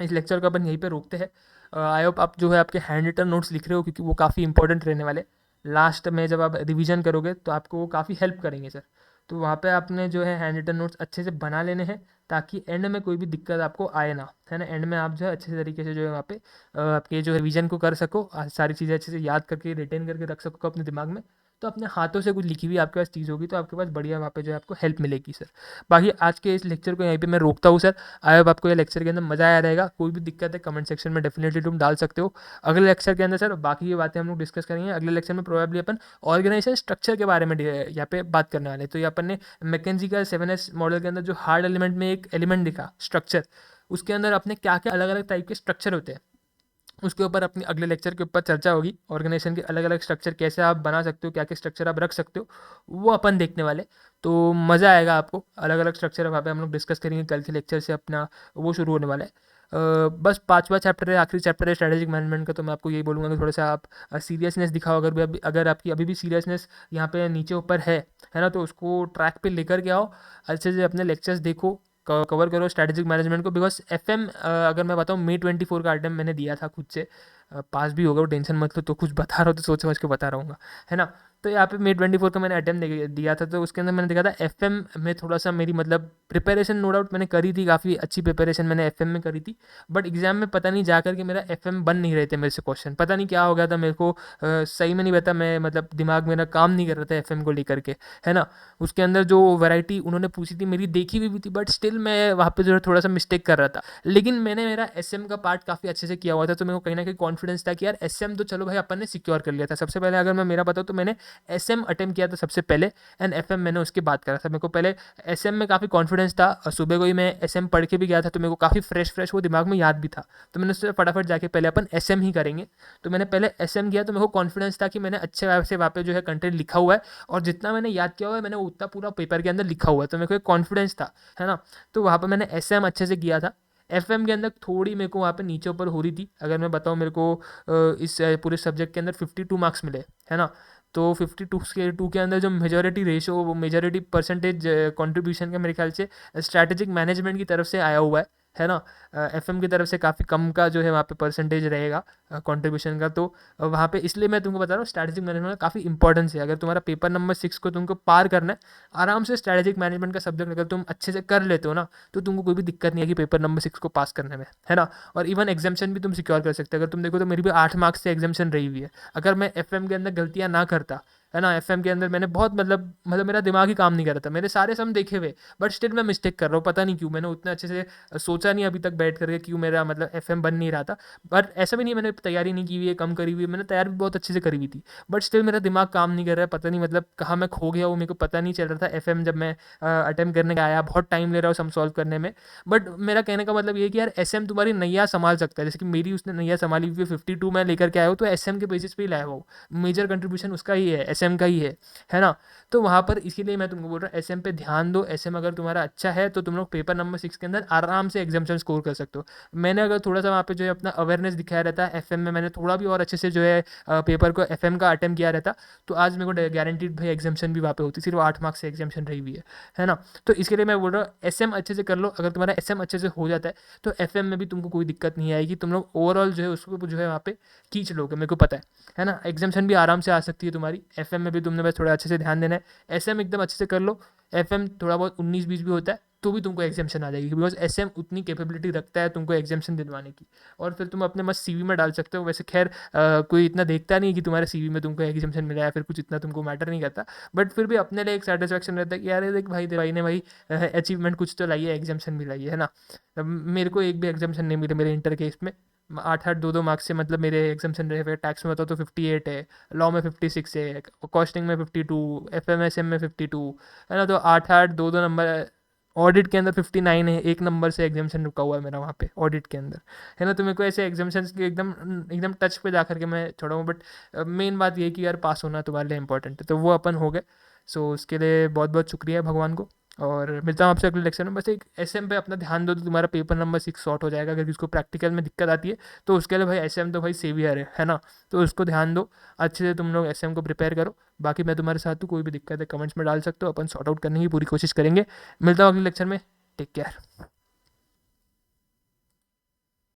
इस लेक्चर को अपन यहीं पे रोकते हैं। आई होप आप जो है आपके हैंड रिटन नोट्स लिख रहे हो क्योंकि वो काफ़ी इंपॉर्टेंट रहने वाले, लास्ट में जब आप रिवीजन करोगे तो आपको वो काफ़ी हेल्प करेंगे सर। तो वहाँ पे आपने जो है हैंड रिटन नोट्स अच्छे से बना लेने हैं ताकि एंड में कोई भी दिक्कत आपको आए ना, है ना। एंड में आप जो है अच्छे तरीके से जो है वहाँ पे आपके जो रिवीजन को कर सको, सारी चीज़ें अच्छे से याद करके रिटेन करके रख सको अपने दिमाग में। तो अपने हाथों से कुछ लिखी हुई आपके पास चीज़ होगी तो आपके पास बढ़िया वहाँ पे जो है आपको हेल्प मिलेगी सर। बाकी आज के इस लेक्चर को यहीं पे मैं रोकता हूँ सर। आई होप आपको ये लेक्चर के अंदर मज़ा आया रहेगा। कोई भी दिक्कत है कमेंट सेक्शन में डेफिनेटली तुम डाल सकते हो। अगले लेक्चर के अंदर सर बाकी ये बातें हम लोग डिस्कस करेंगे। अगले लेक्चर में प्रोबेबली अपन ऑर्गेनाइजेशन स्ट्रक्चर के बारे में यहाँ पे बात करने वाले हैं। तो ये अपन ने मैकेंजी का 7S मॉडल के अंदर जो हार्ड एलिमेंट में एक एलिमेंट दिखा स्ट्रक्चर, उसके अंदर अपने क्या क्या अलग अलग टाइप के स्ट्रक्चर होते हैं उसके ऊपर अपने अगले लेक्चर के ऊपर चर्चा होगी। ऑर्गेनाइजेशन के अलग अलग स्ट्रक्चर कैसे आप बना सकते हो, क्या क्या स्ट्रक्चर आप रख सकते हो, वो अपन देखने वाले। तो मज़ा आएगा आपको, अलग अलग स्ट्रक्चर वहाँ पे हम लोग डिस्कस करेंगे। कल के लेक्चर से अपना वो शुरू होने वाला है। बस 5वां चैप्टर है, आखिरी चैप्टर है स्ट्रेटेजिक मैनेजमेंट का। तो मैं आपको यही बोलूँगा कि थोड़ा सा आप सीरियसनेस दिखाओ। अगर आपकी अभी भी सीरियसनेस यहाँ पे नीचे ऊपर है ना, तो उसको ट्रैक पे लेकर के आओ, अच्छे से अपने लेक्चर्स देखो, कवर करो स्ट्रैटेजिक मैनेजमेंट को। बिकॉज FM अगर मैं बताऊँ May 24 का अटेम्प्ट मैंने दिया था खुद से, पास भी होगा टेंशन मत लो। तो कुछ बता रहा हूँ तो सोच समझ के बता रहा हूँ, है ना। तो यहाँ पे May 24 का मैंने अटेम्प्ट दिया था, तो उसके अंदर मैंने देखा था FM में थोड़ा सा मेरी मतलब प्रिपरेशन नो डाउट मैंने करी थी, काफ़ी अच्छी प्रिपरेशन मैंने FM में करी थी। बट एग्जाम में पता नहीं जा कर के मेरा FM बन नहीं रहे थे मेरे से क्वेश्चन, पता नहीं क्या हो गया था मेरे को, सही में नहीं बता, मैं मतलब दिमाग मेरा काम नहीं कर रहा था FM को लेकर के, है ना। उसके अंदर जो वैरायटी उन्होंने पूछी थी मेरी देखी हुई भी थी, बट स्टिल मैं वहाँ पे जो है थोड़ा सा मिस्टेक कर रहा था। लेकिन मैंने मेरा SM का पार्ट काफ़ी अच्छे से किया हुआ था, तो मेरे को कहीं ना कहीं कॉन्फिडेंस था कि यार SM तो चलो भाई अपन ने सिक्योर कर लिया था। सबसे पहले अगर मैं मेरा बताऊँ तो मैंने SM अटेम्प्ट किया था सबसे पहले, एंड FM मैंने उसके बाद करा था। मेरे को पहले SM में काफ़ी कॉन्फिडेंस था और सुबह को ही मैं SM पढ़ के भी गया था, तो मेरे को काफ़ी फ्रेश वो दिमाग में याद भी था। तो मैंने उससे फटाफट जाके पहले अपन SM ही करेंगे, तो मैंने पहले SM किया। तो मेरे को कॉन्फिडेंस था कि मैंने अच्छे से वहाँ पे जो है कंटेंट लिखा हुआ है और जितना मैंने याद किया हुआ है मैंने उतना पूरा पेपर के अंदर लिखा हुआ है, तो मेरे को एक कॉन्फिडेंस था, है ना। तो वहाँ पर मैंने SM अच्छे से किया था। एफएम के अंदर थोड़ी मेरे को वहाँ पे नीचे ऊपर हो रही थी। अगर मैं बताऊँ, मेरे को इस पूरे सब्जेक्ट के अंदर 52 मार्क्स मिले, है ना। तो 52 के अंदर जो मेजॉरिटी रेशो, वो मेजॉरिटी परसेंटेज कंट्रीब्यूशन का मेरे ख्याल से स्ट्रैटेजिक मैनेजमेंट की तरफ से आया हुआ है ना। एफएम की तरफ से काफ़ी कम का जो है वहाँ पे परसेंटेज रहेगा कंट्रीब्यूशन का। तो वहाँ पे इसलिए मैं तुमको बता रहा हूँ, स्ट्रैटेजिक मैनेजमेंट का काफ़ी इंपॉर्टेंस है। अगर तुम्हारा पेपर नंबर 6 को तुमको पार करना है आराम से, स्ट्रैटेजिक मैनेजमेंट का सब्जेक्ट अगर तुम अच्छे से कर लेते हो ना, तो तुमको कोई भी दिक्कत नहीं है कि पेपर नंबर 6 को पास करने में, है ना। और इवन एग्जामेशन भी तुम सिक्योर कर सकते हो। अगर तुम देखो तो मेरी भी 8 मार्क्स से एग्जामेशन रही हुई है। अगर मैं एफएम के अंदर गलतियाँ ना करता, है ना, एफएम के अंदर मैंने बहुत मतलब मेरा दिमाग ही काम नहीं कर रहा था, मेरे सारे सम देखे हुए, बट स्टिल मैं मिस्टेक कर रहा हूँ। पता नहीं क्यों, मैंने उतने अच्छे से सोचा नहीं अभी तक बैठ करके क्यों मेरा मतलब एफएम बन नहीं रहा था। बट ऐसा भी नहीं मैंने तैयारी नहीं की हुई है, कम करी हुई है, मैंने तैयारी भी बहुत अच्छे से करी हुई थी, बट स्टिल मेरा दिमाग काम नहीं कर रहा है। पता नहीं मतलब कहाँ मैं खो गया, वो मेरे को पता नहीं चल रहा था। एफएम जब मैं अटेम्प्ट करने आया, बहुत टाइम ले रहा हूँ सम सॉल्व करने में। बट मेरा कहने का मतलब ये है कि यार एसएम तुम्हारी नैया संभाल सकता है, जैसे कि मेरी उसने नैया संभाली हुई 52 मैं लेकर के आया हूँ, तो एसएम के बेसिस पे ही लाया हुआ हूँ। मेजर कंट्रीब्यूशन उसका ही है, एसएम का ही है ना। तो वहाँ पर इसीलिए मैं तुमको बोल रहा हूँ, एसएम पे ध्यान दो। एसएम अगर तुम्हारा अच्छा है तो तुम लोग पेपर नंबर 6 के अंदर आराम से एग्जामेशन स्कोर कर सकते हो। मैंने अगर थोड़ा सा वहाँ पे जो है अपना अवेयरनेस दिखाया रहता है एफएम में, मैंने थोड़ा भी और अच्छे से जो है पेपर को एफएम का अटेम्प्ट किया रहता, तो आज मेरे को गारंटीड भाई एग्जामेशन भी वहाँ पे होती, सिर्फ 8 मार्क्स से एग्जामेशन रही हुई है ना। तो इसके लिए मैं बोल रहा हूँ एसएम अच्छे से कर लो। अगर तुम्हारा एसएम अच्छे से हो जाता है तो एफएम में भी तुमको कोई दिक्कत नहीं आएगी, तुम लोग ओवरऑल जो है उसको जो है वहाँ पे खींच लोगे, मेरे को पता है ना। एग्जामेशन भी आराम से आ सकती है तुम्हारी। एफएम में भी तुमने बस थोड़ा अच्छे से ध्यान देना है, एसएम एकदम अच्छे से कर लो। एफएम थोड़ा बहुत 19-20 भी होता है तो भी तुमको एग्जामेशन आ जाएगी, बिकॉज एसएम उतनी कैपेबिलिटी रखता है तुमको एग्जामेशन दिलवाने की। और फिर तुम अपने मस्त सीवी में डाल सकते हो। वैसे खैर कोई इतना देखता नहीं है कि तुम्हारे सीवी में तुमको एग्जामेशन मिला है, फिर कुछ इतना तुमको मैटर नहीं करता। बट फिर भी अपने लिए एक सेटिस्फेक्शन रहता है कि यार ये देख भाई, भाई ने भाई अचीवमेंट कुछ तो लाई है, एग्जामेशन भी लाई है ना। मेरे को एक भी एग्जामेशन नहीं मिले मेरे इंटर के इसमें। 8-8 2-2 मार्क्स से मतलब मेरे एग्जामेशन रहे हुए। टैक्स में बताओ तो 58 है, लॉ में 56 है, कॉस्टिंग में 52, एफएमएसएम में 52, है ना। तो 8-8 2-2 नंबर। ऑडिट के अंदर 59 है, एक नंबर से एग्जामेशन रुका हुआ है मेरा वहाँ पे ऑडिट के अंदर, है ना। तो मेरे को ऐसे एग्जामेशन के एकदम एकदम टच पे जा करके मैं छोड़ा हूँ। बट मेन बात ये है कि यार पास होना तुम्हारे लिए इंपॉर्टेंट है, तो वो अपन हो गए। सो उसके लिए बहुत बहुत शुक्रिया भगवान को। और मिलता हूँ आपसे अगले लेक्चर में। बस एक एसएम पे अपना ध्यान दो तो तुम्हारा पेपर नंबर 6 शॉर्ट हो जाएगा। अगर किसको प्रैक्टिकल में दिक्कत आती है तो उसके लिए भाई एसएम तो भाई सेवियर है ना। तो उसको ध्यान दो, अच्छे से तुम लोग एसएम को प्रिपेयर करो। बाकी मैं तुम्हारे साथ हूँ, कोई भी दिक्कत है कमेंट्स में डाल सकते हो, अपन सॉर्ट आउट करने की पूरी कोशिश करेंगे। मिलता हूँ अगले लेक्चर में। Take care.